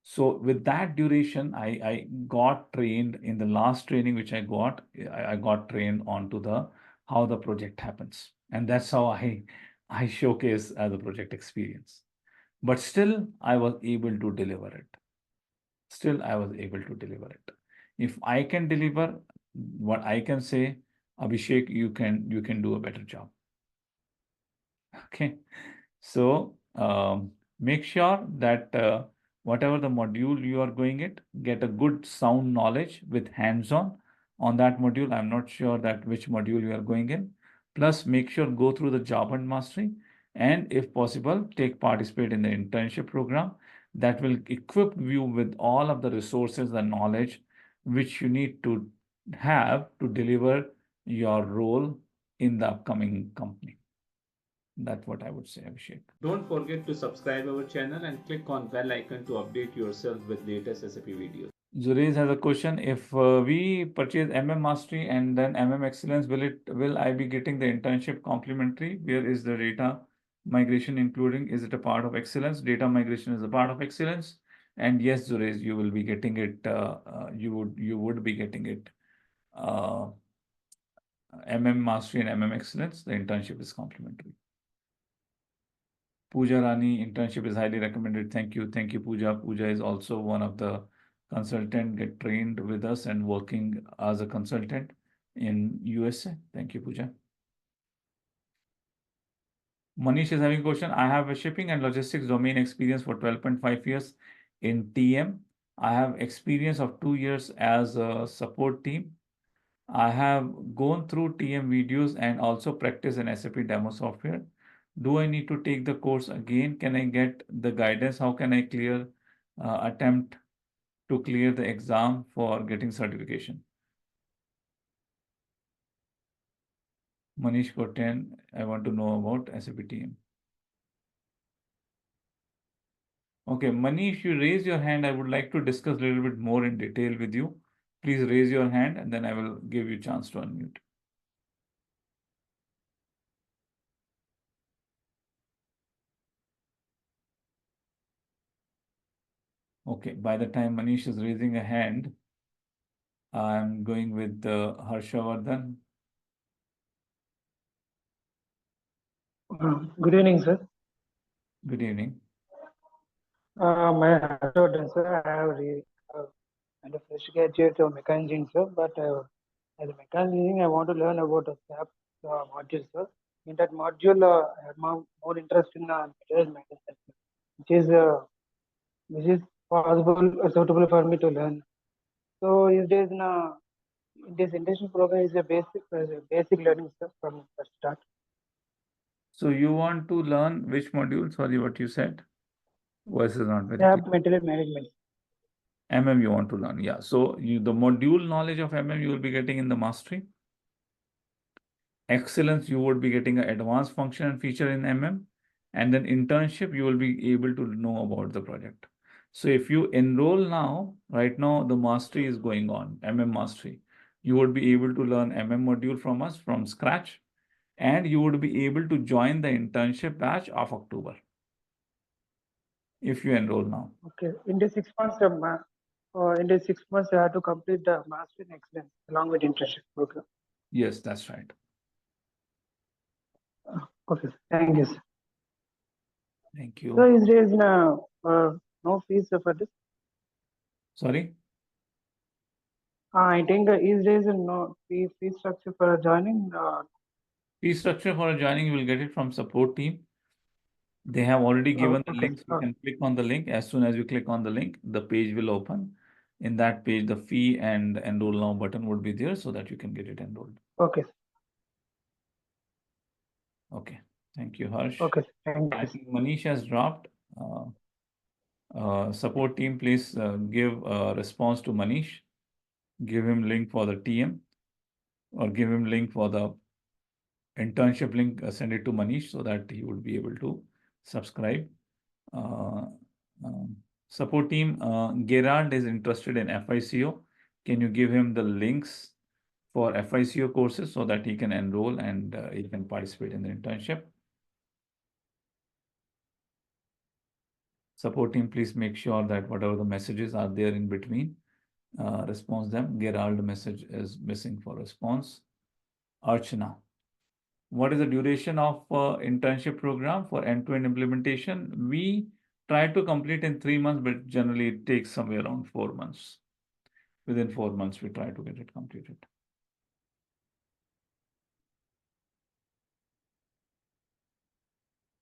So with that duration, I got trained in the last training which I got trained onto the how the project happens. And that's how I showcase as a project experience. But still, I was able to deliver it. Still, I was able to deliver it. If I can deliver, what I can say, Abhishek, you can do a better job. Okay. So make sure that whatever the module you are going it, get a good sound knowledge with hands-on that module. I'm not sure that which module you are going in. Plus, make sure go through the job and mastery, and if possible, participate in the internship program that will equip you with all of the resources and knowledge which you need to have to deliver your role in the upcoming company. That's what I would say, Abhishek. Don't forget to subscribe our channel and click on bell icon to update yourself with latest SAP videos. Zurez has a question. If we purchase MM Mastery and then MM Excellence, will I be getting the internship complimentary? Where is the data migration including? Is it a part of Excellence? Data migration is a part of Excellence. And yes, Zurez, you will be getting it. You would be getting it. MM Mastery and MM Excellence. The internship is complimentary. Pooja Rani, internship is highly recommended. Thank you. Thank you, Pooja. Pooja is also one of the consultant, get trained with us and working as a consultant in USA. Thank you, Pooja. Manish is having a question. I have a shipping and logistics domain experience for 12.5 years in TM. I have experience of 2 years as a support team. I have gone through TM videos and also practice in SAP demo software. Do I need to take the course again? Can I get the guidance? How can I attempt to clear the exam for getting certification? Manish Koten, I want to know about SAP TM. Okay, Manish, you raise your hand. I would like to discuss a little bit more in detail with you. Please raise your hand and then I will give you a chance to unmute. Okay, by the time Manish is raising a hand, I'm going with Harshavardhan. Good evening, sir. Good evening. My Harshavardhan, sir. I have and a fresh graduate of mechanical engineering, sir. But as a mechanical engineering, I want to learn about the SAP module, sir. In that module, I have more interest in materials management, which is possible suitable for me to learn. So, is there in this internship program is a basic learning, sir, from the start. So you want to learn which module? Sorry, what you said? Voice is not very clear. SAP material management. MM you want to learn, yeah. So the module knowledge of MM you will be getting in the mastery. Excellence you would be getting an advanced function and feature in MM, and then internship you will be able to know about the project. So if you enroll now, right now the mastery is going on, MM mastery. You would be able to learn MM module from us from scratch, and you would be able to join the internship batch of October if you enroll now. Okay, in the 6 months, in the 6 months, I have to complete the master in excellence along with internship program. Yes, that's right. Okay, thank you, sir. Thank you. So, is there no fees for this? Sorry? I think is there no fee structure for joining? Fee structure for joining, you will get it from support team. They have already given the Okay, links. You can click on the link. As soon as you click on the link, the page will open. In that page, the fee and enroll now button would be there so that you can get it enrolled. Okay. Okay. Thank you, Harsh. Okay, thank you. I think Manish has dropped. Support team, please give a response to Manish. Give him link for the TM or give him link for the internship link. Send it to Manish so that he would be able to subscribe. Support team, Gerard is interested in FICO. Can you give him the links for FICO courses so that he can enroll and he can participate in the internship? Support team, please make sure that whatever the messages are there in between, response them. Gerald message is missing for response. Archana. What is the duration of internship program for end-to-end implementation? We try to complete in 3 months, but generally it takes somewhere around 4 months. Within 4 months, we try to get it completed.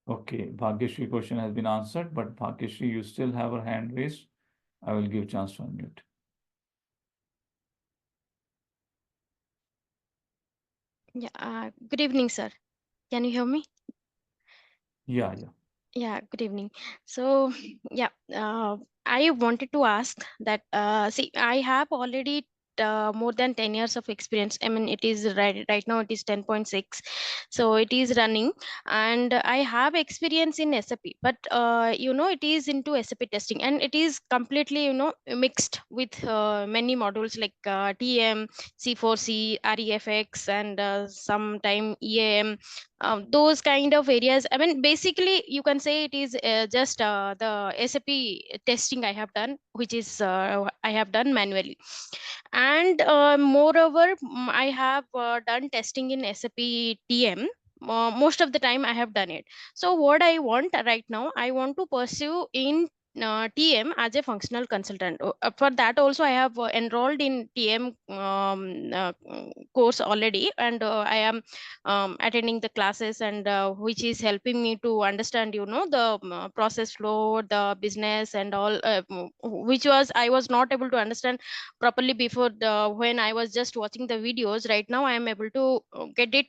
Okay, Bhagyashri question has been answered, but Bhagyashri, you still have her hand raised. I will give chance to unmute. Yeah, good evening, sir. Can you hear me? Yeah. Yeah, good evening. So, yeah, I wanted to ask that, see, I have already more than 10 years of experience. I mean, it is right now it is 10.6. So it is running, and I have experience in SAP, but it is into SAP testing, and it is completely, mixed with many modules like TM, C4C, REFX, and sometime EAM, those kind of areas. I mean, basically you can say it is just the SAP testing I have done, which is I have done manually. And moreover, I have done testing in SAP TM. Most of the time I have done it. So what I want right now, I want to pursue in TM as a functional consultant. For that also I have enrolled in TM course already, and I am attending the classes, and which is helping me to understand, the process flow, the business, and all, which was I was not able to understand properly before, when I was just watching the videos. Right now I am able to get it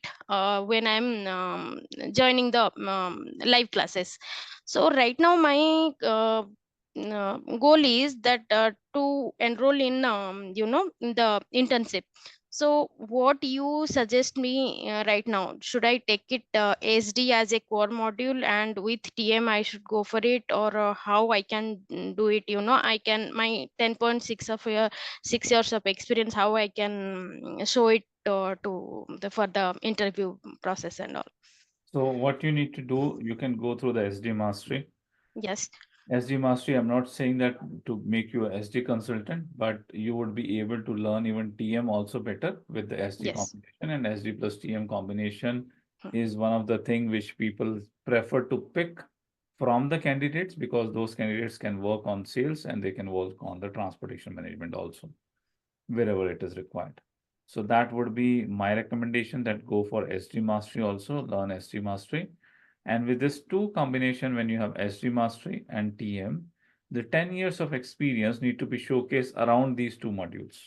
when I'm joining the live classes. So right now my goal is that to enroll in the internship. So what you suggest me right now? Should I take it SD as a core module, and with TM I should go for it, or how I can do it? I can, my 10.6 of 6 years of experience, how I can show it for the interview process and all. So what you need to do, you can go through the SD Mastery. Yes. SD Mastery, I'm not saying that to make you a SD consultant, but you would be able to learn even TM also better with the SD Yes. combination, and SD plus TM combination Hmm. is one of the things which people prefer to pick from the candidates, because those candidates can work on sales and they can work on the transportation management also, wherever it is required. So that would be my recommendation, that go for SD Mastery also, learn SD Mastery. And with this two combination, when you have SD Mastery and TM, the 10 years of experience need to be showcased around these two modules.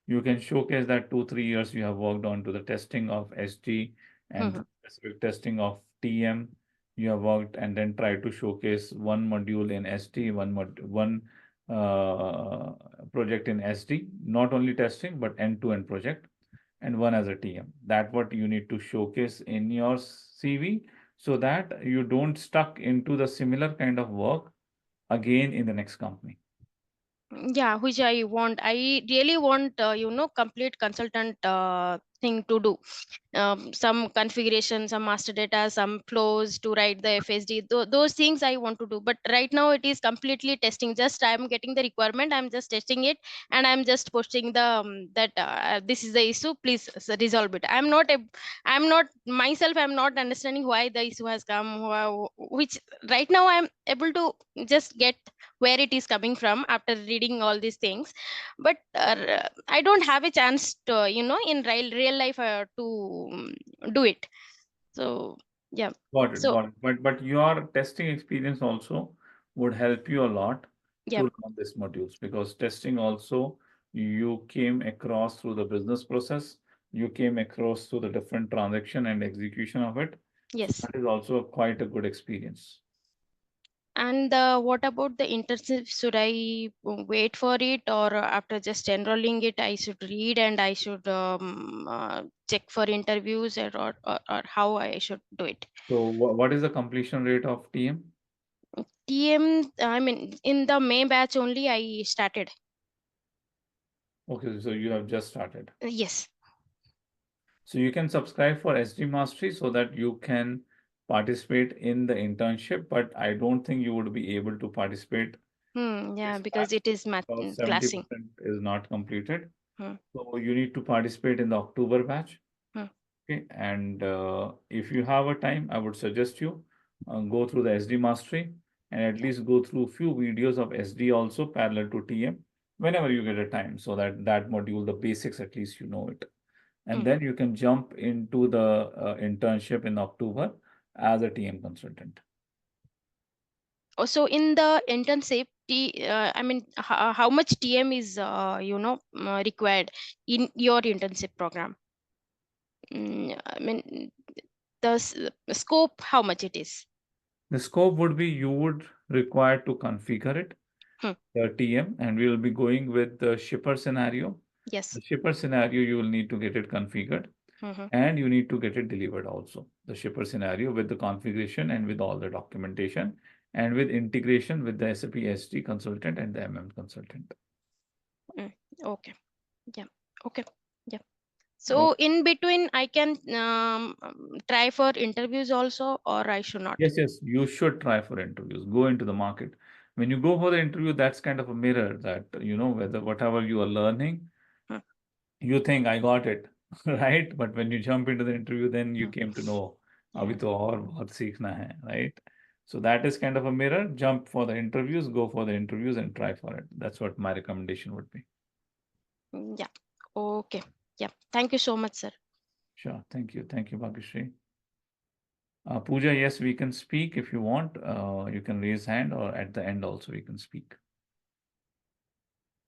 You can showcase that 2-3 years you have worked on to the testing of SD and Hmm. the specific testing of TM. You have worked, and then try to showcase one module in SD, one uh, project in SD, not only testing but end-to-end project, and one as a TM. That what you need to showcase in your CV, so that you don't stuck into the similar kind of work again in the next company. Yeah, which I want. I really want, complete consultant thing to do. Some configuration, some master data, some flows to write the FSD. Those things I want to do. But right now it is completely testing. Just I'm getting the requirement, I'm just testing it, and I'm just posting the that this is the issue. Please resolve it. I'm not myself. I'm not understanding why the issue has come. Which right now I'm able to just get where it is coming from after reading all these things, but I don't have a chance to, in real life to do it. So yeah. Got it, So got it. But your testing experience also would help you a lot yeah. to learn these modules, because testing also you came across through the business process, you came across through the different transaction and execution of it. So Yes. that is also quite a good experience. And what about the internship? Should I wait for it, or after just enrolling it I should read, and I should check for interviews, or how I should do it? So what is the completion rate of TM? TM, I mean, in the May batch only I started. Okay, so you have just started. Yes. So you can subscribe for SD Mastery so that you can participate in the internship, but I don't think you would be able to participate Yeah, this because batch, it is math because classing. 70% is not completed. Hmm. So you need to participate in the October batch. Hmm. Okay, and if you have a time, I would suggest you go through the SD Mastery, and at least go through few videos of SD also parallel to TM whenever you get a time, so that that module, the basics, at least you know it. And Hmm. then you can jump into the internship in October, as a TM consultant. So in the internship, I mean, how much TM is required in your internship program? I mean, the scope, how much it is? The scope would be you would require to configure it, the TM, and we will be going with the shipper scenario. Yes. The shipper scenario, you will need to get it configured and you need to get it delivered also. The shipper scenario with the configuration and with all the documentation and with integration with the SAP SD consultant and the MM consultant. Okay. Yeah. Okay. Yeah. So in between, I can try for interviews also, or I should not? Yes, you should try for interviews. Go into the market. When you go for the interview, that's kind of a mirror that, whether whatever you are learning, you think I got it, right? But when you jump into the interview, then you came to know, abhi to aur bahut seekhna hai, right? So that is kind of a mirror. Jump for the interviews, go for the interviews and try for it. That's what my recommendation would be. Yeah. Okay. Yeah. Thank you so much, sir. Sure. Thank you. Thank you, Bhagishri. Pooja, yes, we can speak if you want. You can raise hand or at the end also we can speak.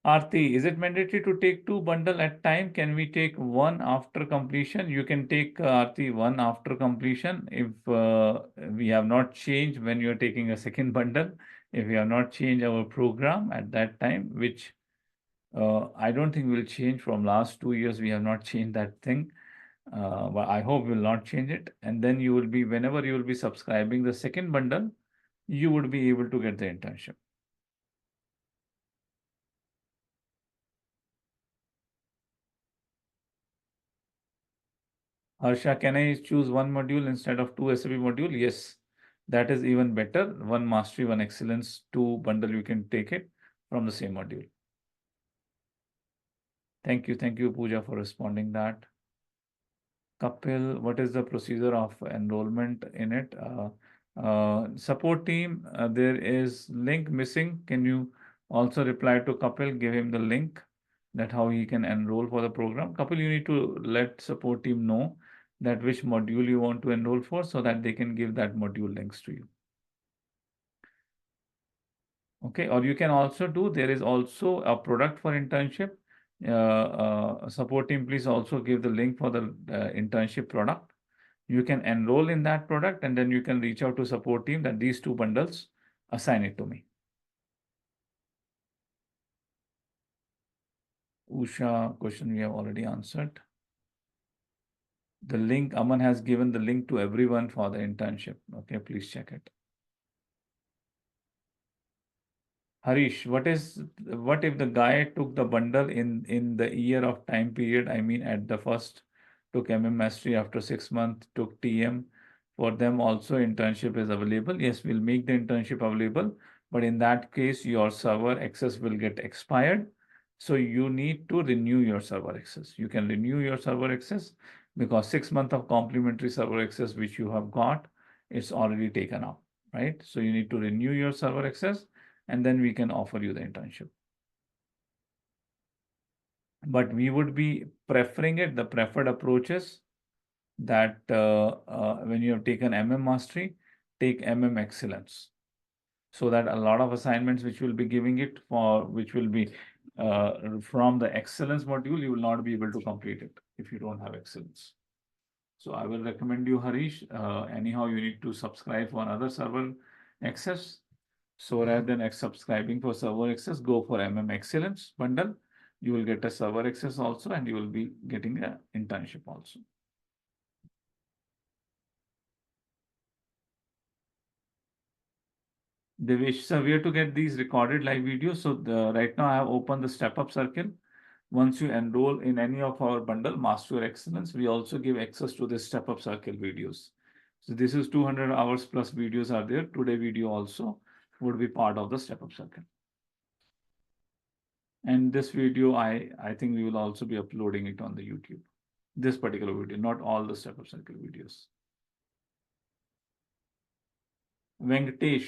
Aarti, is it mandatory to take 2 bundle at time? Can we take one after completion? You can take, Aarti, one after completion if we have not changed when you're taking a second bundle. If we have not changed our program at that time, which I don't think will change from last 2 years, we have not changed that thing. But I hope we'll not change it. And then you will be, whenever you will be subscribing the second bundle, you would be able to get the internship. Harsha, can I choose one module instead of 2 SAP module? Yes, that is even better. One mastery, one excellence, 2 bundle, you can take it from the same module. Thank you, Pooja, for responding that. Kapil, what is the procedure of enrollment in it? Support team, there is link missing. Can you also reply to Kapil, give him the link that how he can enroll for the program? Kapil, you need to let support team know that which module you want to enroll for so that they can give that module links to you. Okay, or you can also do, there is also a product for internship. Support team, please also give the link for the internship product. You can enroll in that product and then you can reach out to support team that these 2 bundles, assign it to me. Usha question we have already answered. The link, Aman has given the link to everyone for the internship. Okay, please check it. Harish, what if the guy took the bundle in the year of time period? I mean, at the first took MM Mastery, after 6 months took TM. For them also internship is available. Yes, we'll make the internship available, but in that case, your server access will get expired. So you need to renew your server access. You can renew your server access because 6 months of complimentary server access which you have got, it's already taken up, right? So you need to renew your server access and then we can offer you the internship. But we would be preferring it, the preferred approaches that when you have taken MM Mastery, take MM Excellence. So that a lot of assignments which will be giving it for, which will be from the Excellence module, you will not be able to complete it if you don't have Excellence. So I will recommend you, Harish, anyhow, you need to subscribe for another server access. So rather than subscribing for server access, go for MM Excellence bundle. You will get a server access also, and you will be getting an internship also. Devesh, sir, where to get these recorded live videos? So right now I have opened the step up circle. Once you enroll in any of our bundle, Master Your Excellence, we also give access to the step up circle videos. So this is 200 hours plus videos are there. Today video also would be part of the step up circle. And this video, I think we will also be uploading it on the YouTube. This particular video, not all the step up circle videos. Venkatesh,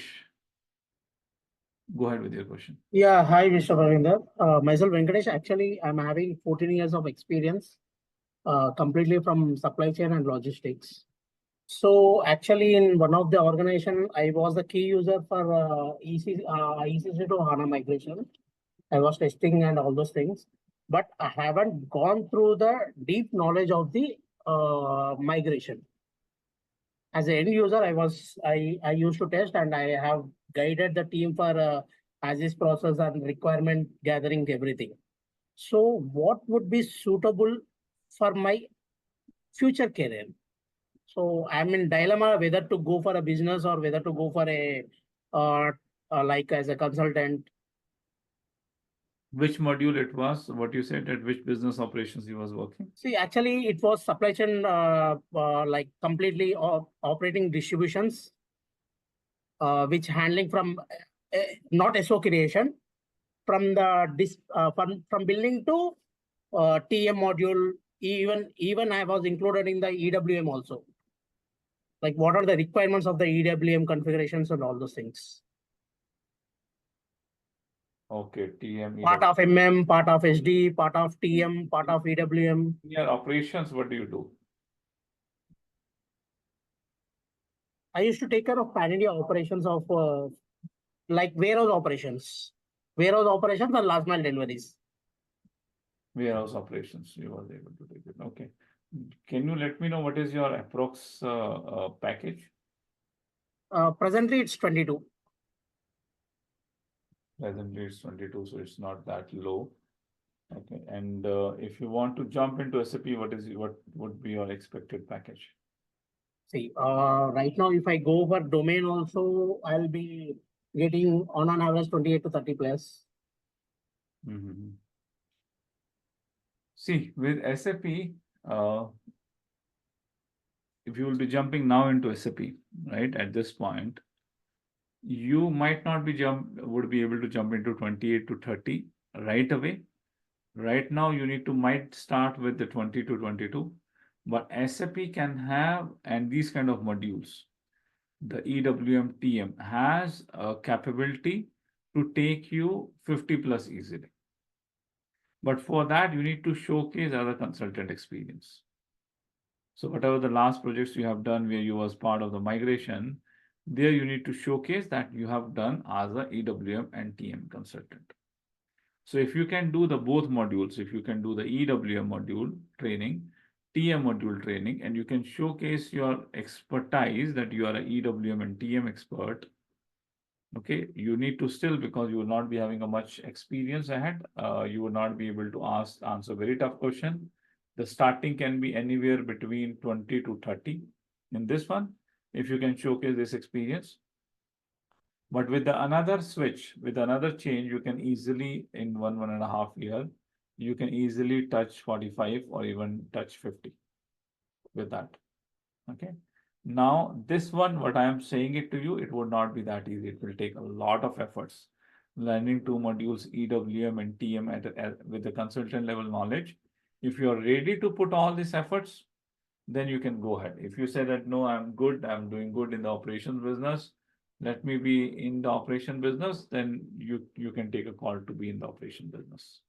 go ahead with your question. Yeah, hi, Mr. Ravinder. Myself, Venkatesh. Actually, I'm having 14 years of experience completely from supply chain and logistics. So actually, in one of the organization, I was the key user for ECC to HANA migration. I was testing and all those things, but I haven't gone through the deep knowledge of the migration. As an end user, I used to test, and I have guided the team for as this process and requirement gathering everything. So what would be suitable for my future career? So I'm in dilemma whether to go for a business or whether to go for a uh, like as a consultant. Which module it was? What you said, at which business operations he was working? See, actually, it was supply chain, like completely operating distributions, which handling from not SO creation, from the from building to TM module. Even I was included in the EWM also. Like what are the requirements of the EWM configurations and all those things. Okay, TM, Part of MM, part of SD, part of TM, part of EWM. Your operations, what do you do? I used to take care of pan-India operations of like warehouse operations and last mile deliveries. Warehouse operations, you were able to take it. Okay. Can you let me know what is your approx package? Presently, it's 22. Presently, it's 22, so it's not that low. Okay. And if you want to jump into SAP, what would be your expected package? See, right now, if I go for domain also, I'll be getting on an average 28 to 30 plus. Mm-hmm. See, with SAP, if you will be jumping now into SAP, right, at this point, you might not would be able to jump into 28 to 30 right away. Right now, you might start with the 20 to 22, but SAP can have, and these kind of modules, the EWM TM has a capability to take you 50 plus easily. But for that, you need to showcase other consultant experience. So whatever the last projects you have done where you was part of the migration, there you need to showcase that you have done as a EWM and TM consultant. So if you can do the both modules, if you can do the EWM module training, TM module training, and you can showcase your expertise that you are a EWM and TM expert, okay, you need to still, because you will not be having a much experience ahead, you will not be able to answer very tough question. The starting can be anywhere between 20 to 30 in this one, if you can showcase this experience. But with the another switch, with another change, you can easily, in 1.5 year, you can easily touch 45 or even touch 50 with that. Okay. Now, this one, what I am saying it to you, it would not be that easy. It will take a lot of efforts. Learning two modules, EWM and TM with the consultant level knowledge. If you are ready to put all these efforts, then you can go ahead. If you say that, no, I'm good, I'm doing good in the operations business, let me be in the operation business, then you can take a call to be in the operation business.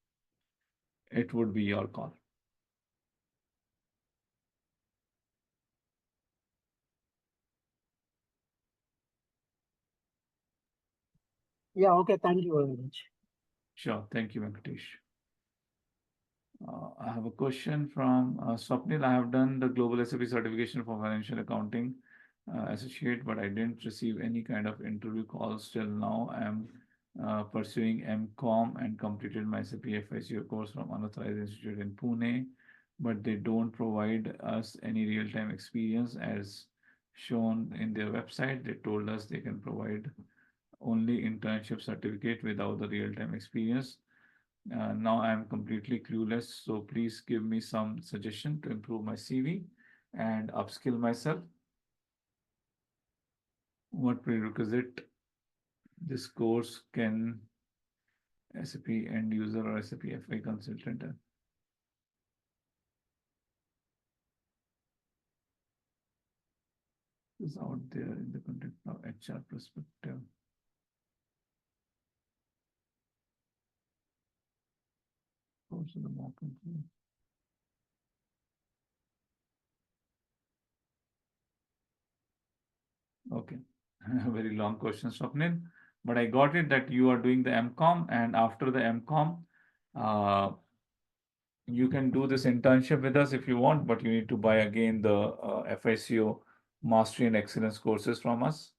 It would be your call. Yeah, okay, thank you very much. Sure, thank you, Venkatesh. I have a question from Swapnil. I have done the Global SAP certification for financial accounting associate, but I didn't receive any kind of interview calls till now. I am pursuing MCOM and completed my SAP FICO course from Unauthorized Institute in Pune, but they don't provide us any real-time experience as shown in their website. They told us they can provide only internship certificate without the real-time experience. Now I am completely clueless, so please give me some suggestion to improve my CV and upskill myself. What prerequisite this course can SAP end user or SAP FI consultant is out there in the context of HR perspective. Course of the mock interview. Okay. Very long question, Swapnil. But I got it that you are doing the MCOM, and after the MCOM, you can do this internship with us if you want, but you need to buy again the FICO Mastery and Excellence courses from us.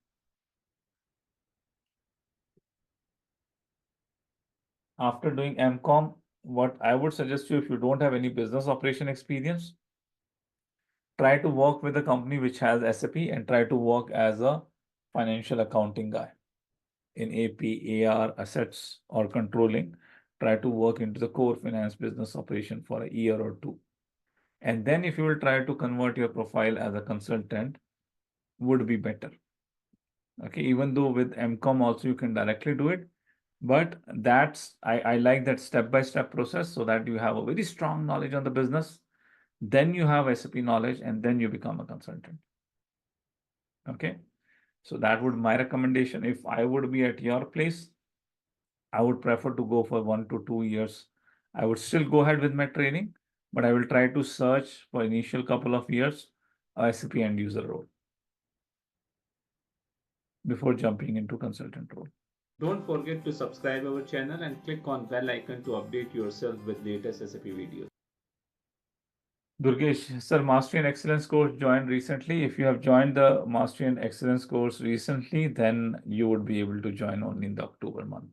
After doing MCOM, what I would suggest you, if you don't have any business operation experience, try to work with a company which has SAP and try to work as a financial accounting guy in AP, AR, assets, or controlling. Try to work into the core finance business operation for a year or two. And then if you will try to convert your profile as a consultant, would be better. Okay, even though with MCOM also you can directly do it, but I like that step-by-step process so that you have a very strong knowledge on the business, then you have SAP knowledge, and then you become a consultant. Okay, so that would my recommendation. If I would be at your place, I would prefer to go for 1 to 2 years. I would still go ahead with my training, but I will try to search for initial couple of years a SAP end user role before jumping into consultant role. Don't forget to subscribe our channel and click on bell icon to update yourself with latest SAP videos. Durgesh, sir, Mastery and Excellence course joined recently. If you have joined the Mastery and Excellence course recently, then you would be able to join only in the October month.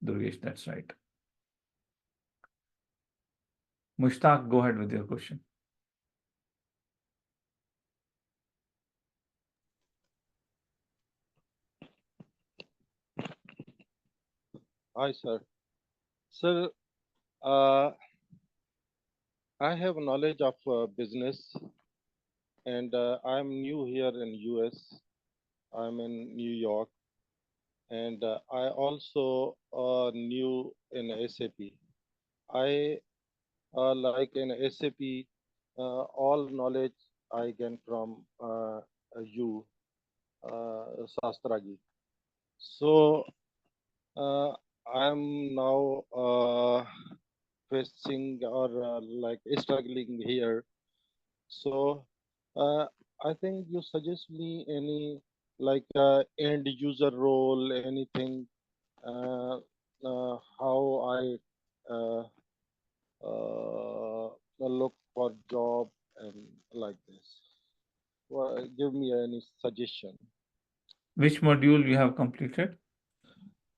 Durgesh, that's right. Mushtaq, go ahead with your question. Hi, sir. Sir, uh, I have knowledge of business, and I'm new here in US. I'm in New York, and I also new in SAP. I like in SAP, all knowledge I gain from you, Sastrageek. So I'm now facing or like struggling here. So I think you suggest me any like end user role, anything, how I uh, look for job and like this. Well, give me any suggestion. Which module you have completed?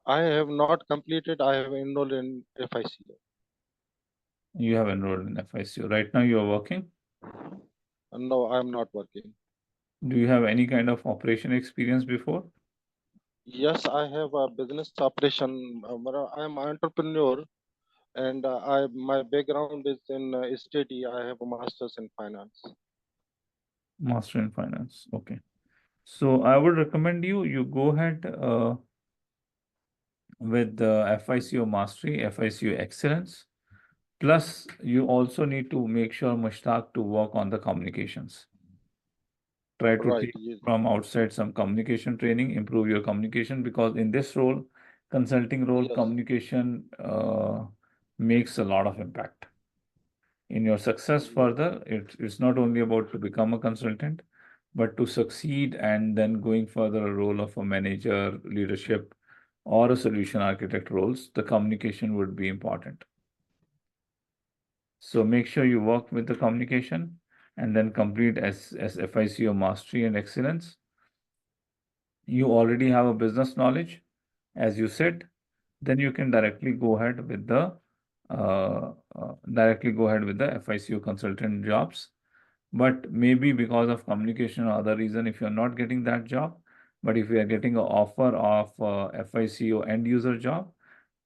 I have not completed. I have enrolled in FICO. You have enrolled in FICO. Right now you are working. No, I'm not working. Do you have any kind of operation experience before? Yes, I have a business operation. I'm an entrepreneur, and I my background is in study. I have a master's in finance. Master in Finance. Okay. So I would recommend you go ahead with the FICO Mastery, FICO Excellence. Plus, you also need to make sure, Mushtaq, to work on the communications. Try to Right. take Yes. from outside some communication training, improve your communication, because in this role, consulting role, Yes. communication makes a lot of impact. In your success further, it's not only about to become a consultant, but to succeed and then going further a role of a manager, leadership, or a solution architect roles, the communication would be important. So make sure you work with the communication and then complete as FICO Mastery and Excellence. You already have a business knowledge, as you said, then you can directly go ahead with the FICO consultant jobs. But maybe because of communication or other reason, if you're not getting that job, but if you are getting an offer of FICO end user job,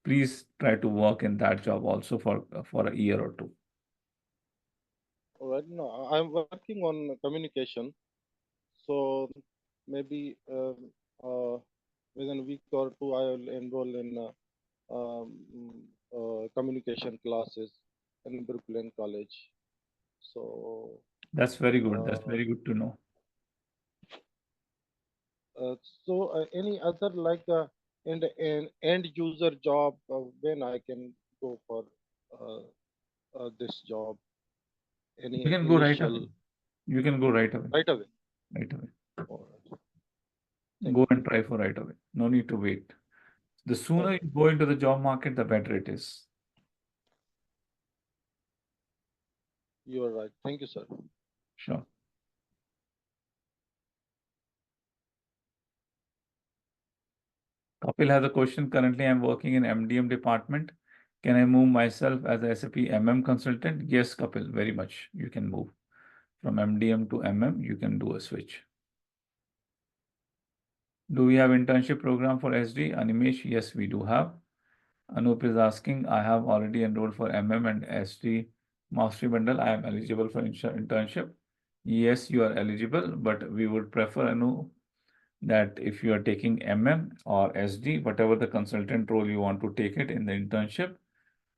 please try to work in that job also for a year or two. All right. No, I'm working on communication. So maybe within a week or two, I will enroll in communication classes in Brooklyn College. So That's very good. That's uh, very good to know. uh, any other like in the end user job when I can go for uh, this job? You Any can go right away. initial You can go right away. right away? Right away. All right. Go and try for right away. No need to wait. The sooner you go into the job market, the better it is. You are right. Thank you, sir. Sure. Kapil has a question. Currently, I'm working in MDM department. Can I move myself as a SAP MM consultant? Yes, Kapil, very much. You can move from MDM to MM. You can do a switch. Do we have internship program for SD? Animesh, yes, we do have. Anup is asking, I have already enrolled for MM and SD Mastery Bundle. I am eligible for internship. Yes, you are eligible, but we would prefer, Anu, that if you are taking MM or SD, whatever the consultant role you want to take it in the internship,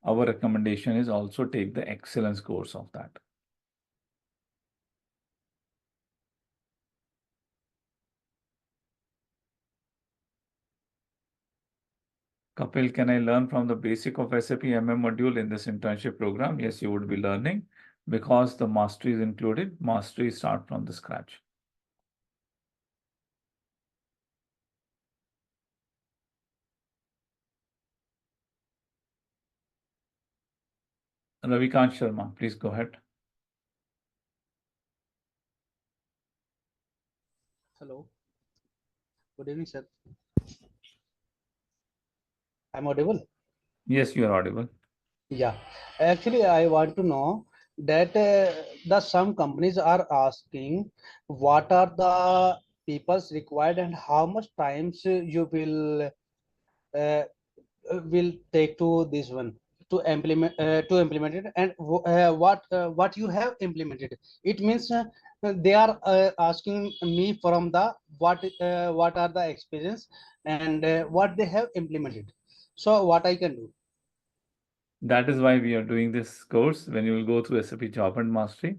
our recommendation is also take the excellence course of that. Kapil, can I learn from the basic of SAP MM module in this internship program? Yes, you would be learning because the mastery is included. Mastery start from the scratch. Ravikant Sharma, please go ahead. Hello. Good evening, sir. I'm audible? Yes, you are audible. Yeah. Actually, I want to know that some companies are asking what are the people's required and how much times uh, will take to this one to implement it, and what you have implemented. It means they are asking me from the what are the experience and what they have implemented, so what I can do. That is why we are doing this course. When you will go through SAP Job and Mastery,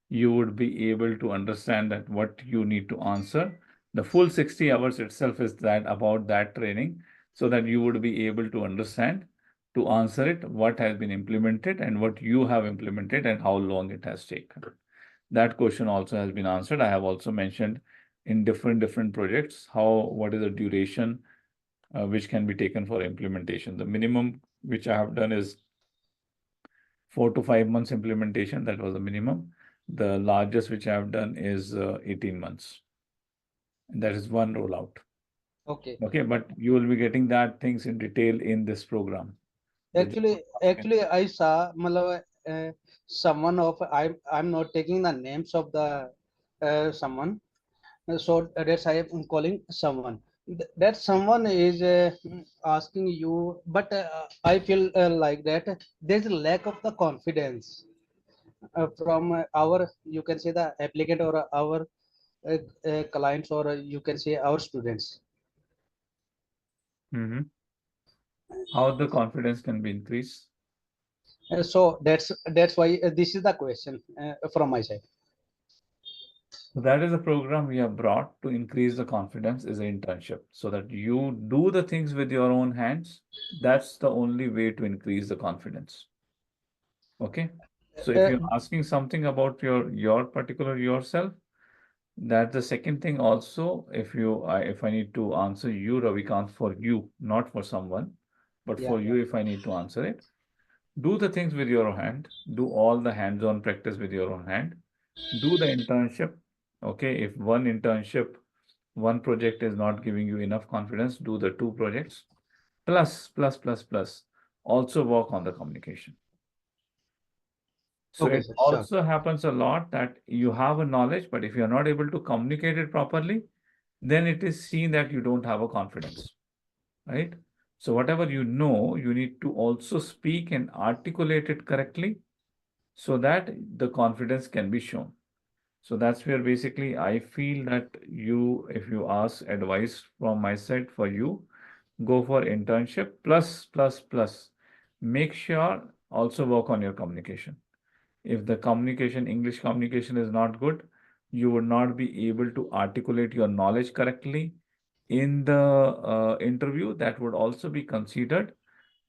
you would be able to understand that what you need to answer. The full 60 hours itself is that about that training, so that you would be able to understand to answer it, what has been implemented and what you have implemented and how long it has taken. That question also has been answered. I have also mentioned in different projects what is the duration which can be taken for implementation. The minimum which I have done is 4 to 5 months implementation. That was the minimum. The largest which I have done is 18 months. And that is one rollout. Okay. Okay, but you will be getting that things in detail in this program. Actually, I saw someone of I'm not taking the names of the someone, so that's I am calling someone. That someone is asking you, but I feel like that there's a lack of the confidence from our, you can say, the applicant or our clients, or you can say our students. How the confidence can be increased? So that's why this is the question from my side. So that is a program we have brought to increase the confidence is an internship, so that you do the things with your own hands. That's the only way to increase the confidence. Okay. So if you're asking something about your particular yourself, that's the second thing also. If I need to answer you, Ravikant, for you, not for someone, but Yeah. for you, if I need to answer it, do the things with your own hand. Do all the hands-on practice with your own hand. Do the internship. Okay, if one project is not giving you enough confidence, do the two projects. Plus. Also work on the communication. So Okay, it sir, sure. also happens a lot that you have a knowledge, but if you're not able to communicate it properly, then it is seen that you don't have a confidence, right? So whatever you know, you need to also speak and articulate it correctly so that the confidence can be shown. So that's where basically I feel that if you ask advice from my side for you, go for internship plus. Make sure also work on your communication. If the English communication is not good, you would not be able to articulate your knowledge correctly in the interview. That would also be considered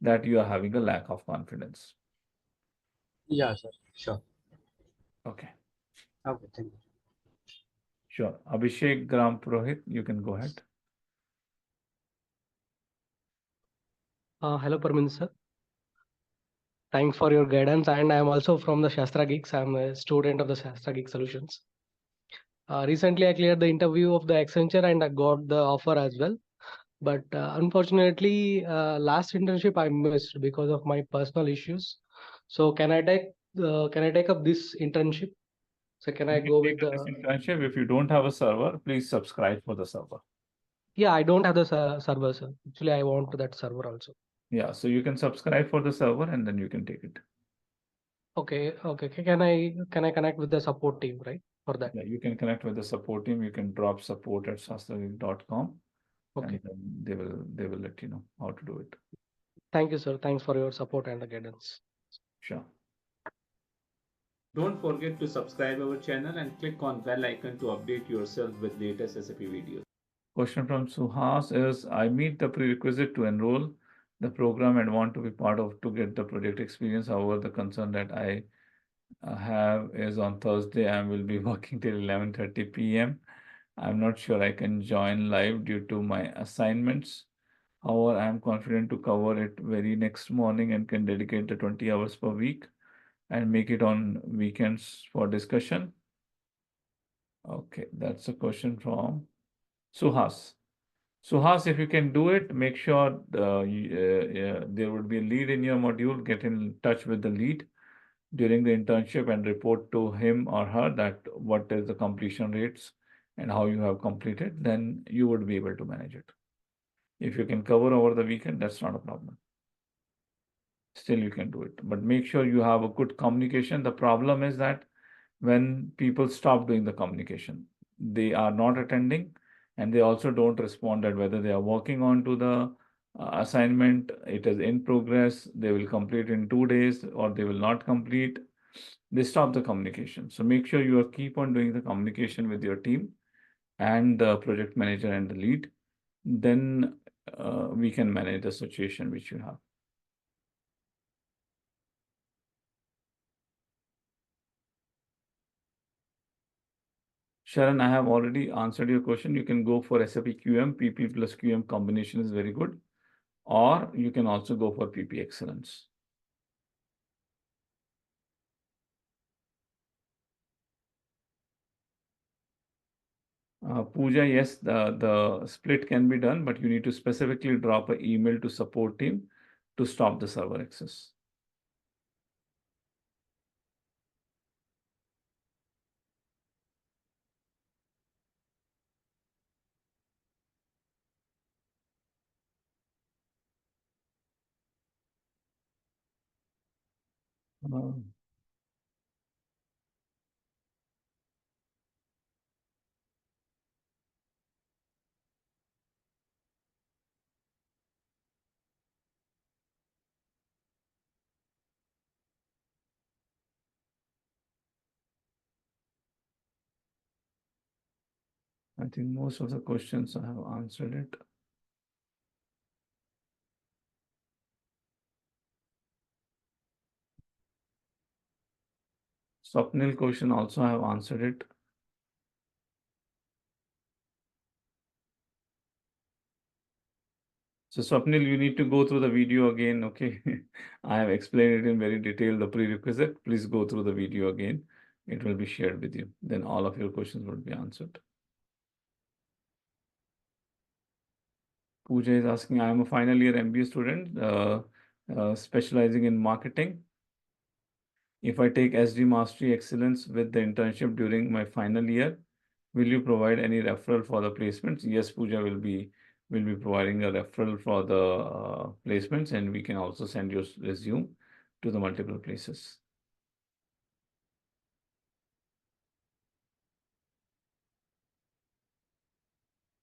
that you are having a lack of confidence. Yeah, sir, sure. Okay. Okay, thank you. Sure. Abhishek Gram Purohit, you can go ahead. Hello, Parmin sir. Thanks for your guidance. And I am also from the Sastrageeks. I'm a student of the Sastrageek Solutions. Recently, I cleared the interview of the Accenture and I got the offer as well. But unfortunately, last internship I missed because of my personal issues. So can I take up this internship? So can I go with Take the this internship. If you don't have a server, please subscribe for the server. Yeah, I don't have the server, sir. Actually, I want that server also. Yeah, so you can subscribe for the server and then you can take it. Okay. Can I connect with the support team, right? For that. Yeah, you can connect with the support team. You can drop support@sastrageek.com Okay. and then they will let you know how to do it. Thank you, sir. Thanks for your support and the guidance. Sure. Don't forget to subscribe our channel and click on bell icon to update yourself with latest SAP videos. Question from Suhas is, I meet the prerequisite to enroll the program and want to be part of to get the project experience. However, the concern that I have is on Thursday, I will be working till 11:30 p.m. I'm not sure I can join live due to my assignments. However, I am confident to cover it very next morning and can dedicate the 20 hours per week and make it on weekends for discussion. Okay, that's a question from Suhas. Suhas, if you can do it, make sure there would be a lead in your module. Get in touch with the lead during the internship and report to him or her that what is the completion rates and how you have completed. Then you would be able to manage it. If you can cover over the weekend, that's not a problem. Still you can do it, but make sure you have a good communication. The problem is that when people stop doing the communication, they are not attending and they also don't respond that whether they are working on to the assignment, it is in progress, they will complete in 2 days or they will not complete. They stop the communication. So make sure you are keep on doing the communication with your team and the project manager and the lead. Then we can manage the situation which you have. Sharon, I have already answered your question. You can go for SAP QM, PP plus QM combination is very good. Or you can also go for PP Excellence. Pooja, yes, the split can be done, but you need to specifically drop an email to support team to stop the server access. I think most of the questions I have answered it. Swapnil question also I have answered it. So Swapnil, you need to go through the video again, okay? I have explained it in very detail, the prerequisite. Please go through the video again. It will be shared with you. Then all of your questions will be answered. Pooja is asking, I am a final year MBA student specializing in marketing. If I take SD Mastery Excellence with the internship during my final year, will you provide any referral for the placements? Yes, Pooja will be providing a referral for the placements, and we can also send your resume to the multiple places.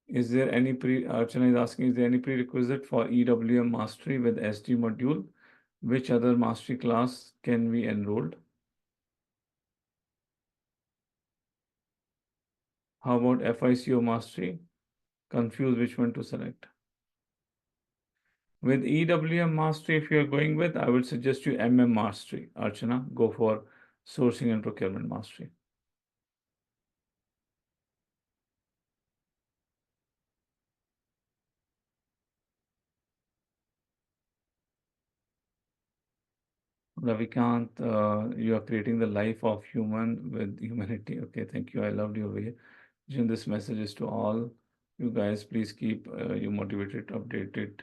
Is there any Archana is asking, is there any prerequisite for EWM mastery with SD module? Which other mastery class can be enrolled? How about FICO mastery? Confused which one to select. With EWM mastery, if you're going with, I would suggest you MM mastery. Archana, go for sourcing and procurement mastery. Ravikant, you are creating the life of human with humanity. Okay, thank you. I loved your way. This message is to all you guys. Please keep you motivated, updated.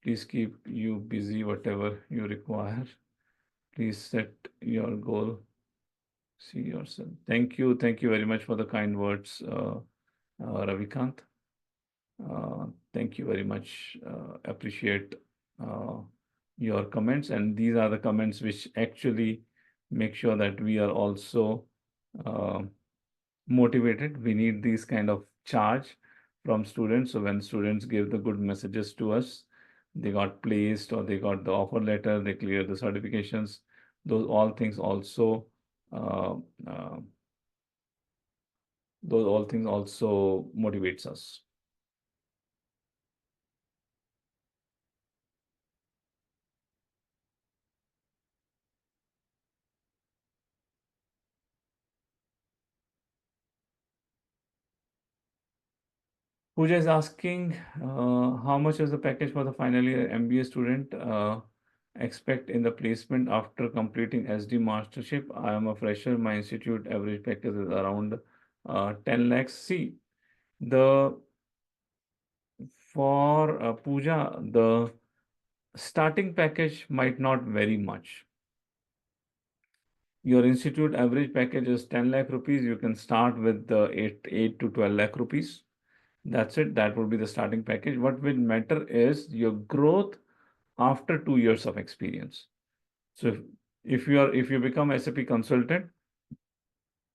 Please keep you busy, whatever you require. Please set your goal. See yourself. Thank you. Thank you very much for the kind words, Ravikant. Thank you very much. Appreciate your comments, and these are the comments which actually make sure that we are also motivated. We need these kind of charge from students. So when students give the good messages to us, they got placed or they got the offer letter, they clear the certifications, those all things also motivates us. Pooja is asking, how much is the package for the final year MBA student expect in the placement after completing SD Mastership? I am a fresher. My institute average package is around 10 lakhs. See, for Pooja, the starting package might not vary much. Your institute average package is 10 lakh rupees. You can start with the 8 to 12 lakh rupees. That's it. That would be the starting package. What will matter is your growth after 2 years of experience. So if you become SAP consultant,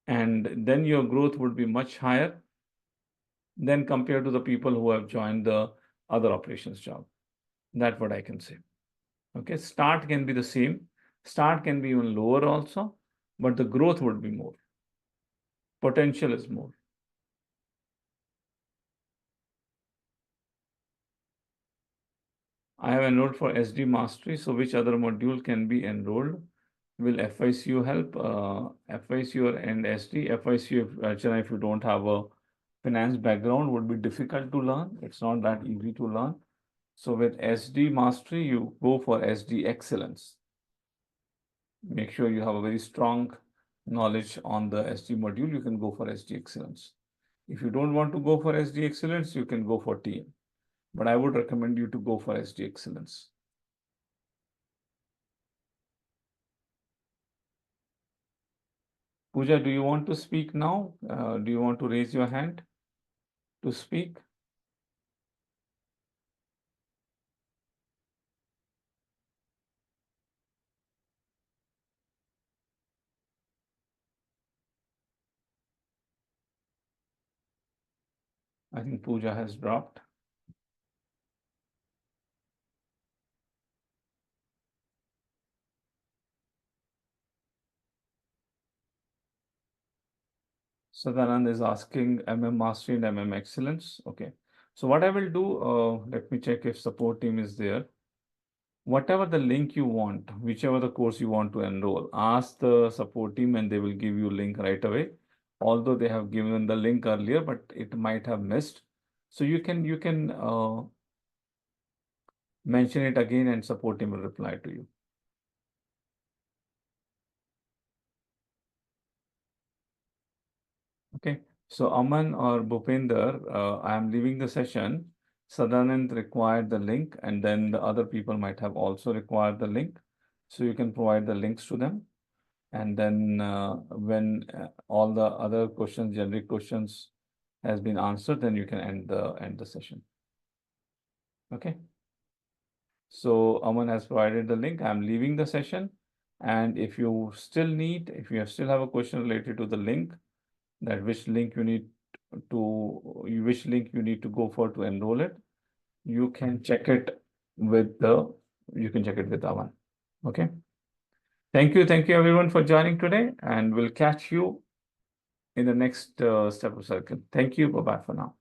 and then your growth would be much higher than compared to the people who have joined the other operations job. That's what I can say. Okay, start can be the same. Start can be even lower also, but the growth would be more. Potential is more. I have enrolled for SD Mastery. So which other module can be enrolled? Will FICU help? FICU and SD. FICU, if you don't have a finance background, would be difficult to learn. It's not that easy to learn. So with SD Mastery, you go for SD Excellence. Make sure you have a very strong knowledge on the SD module. You can go for SD Excellence. If you don't want to go for SD Excellence, you can go for TM. But I would recommend you to go for SD Excellence. Pooja, do you want to speak now? Do you want to raise your hand to speak? I think Pooja has dropped. Sadanand is asking Mastery and Excellence. Okay. So what I will do, let me check if support team is there. Whatever the link you want, whichever the course you want to enroll, ask the support team and they will give you link right away. Although they have given the link earlier, but it might have missed. So you can mention it again and support team will reply to you. Okay. So Aman or Bhupender, I am leaving the session. Sadanand required the link, and then the other people might have also required the link. So you can provide the links to them. And then when all the other questions, generic questions has been answered, then you can end the session. Okay. So Aman has provided the link. I'm leaving the session. And if you still have a question related to the link, that which link you need to go for to enroll it, you can check it with Aman. Okay. Thank you everyone for joining today, and we'll catch you in the next step of circle. Thank you. Bye-bye for now.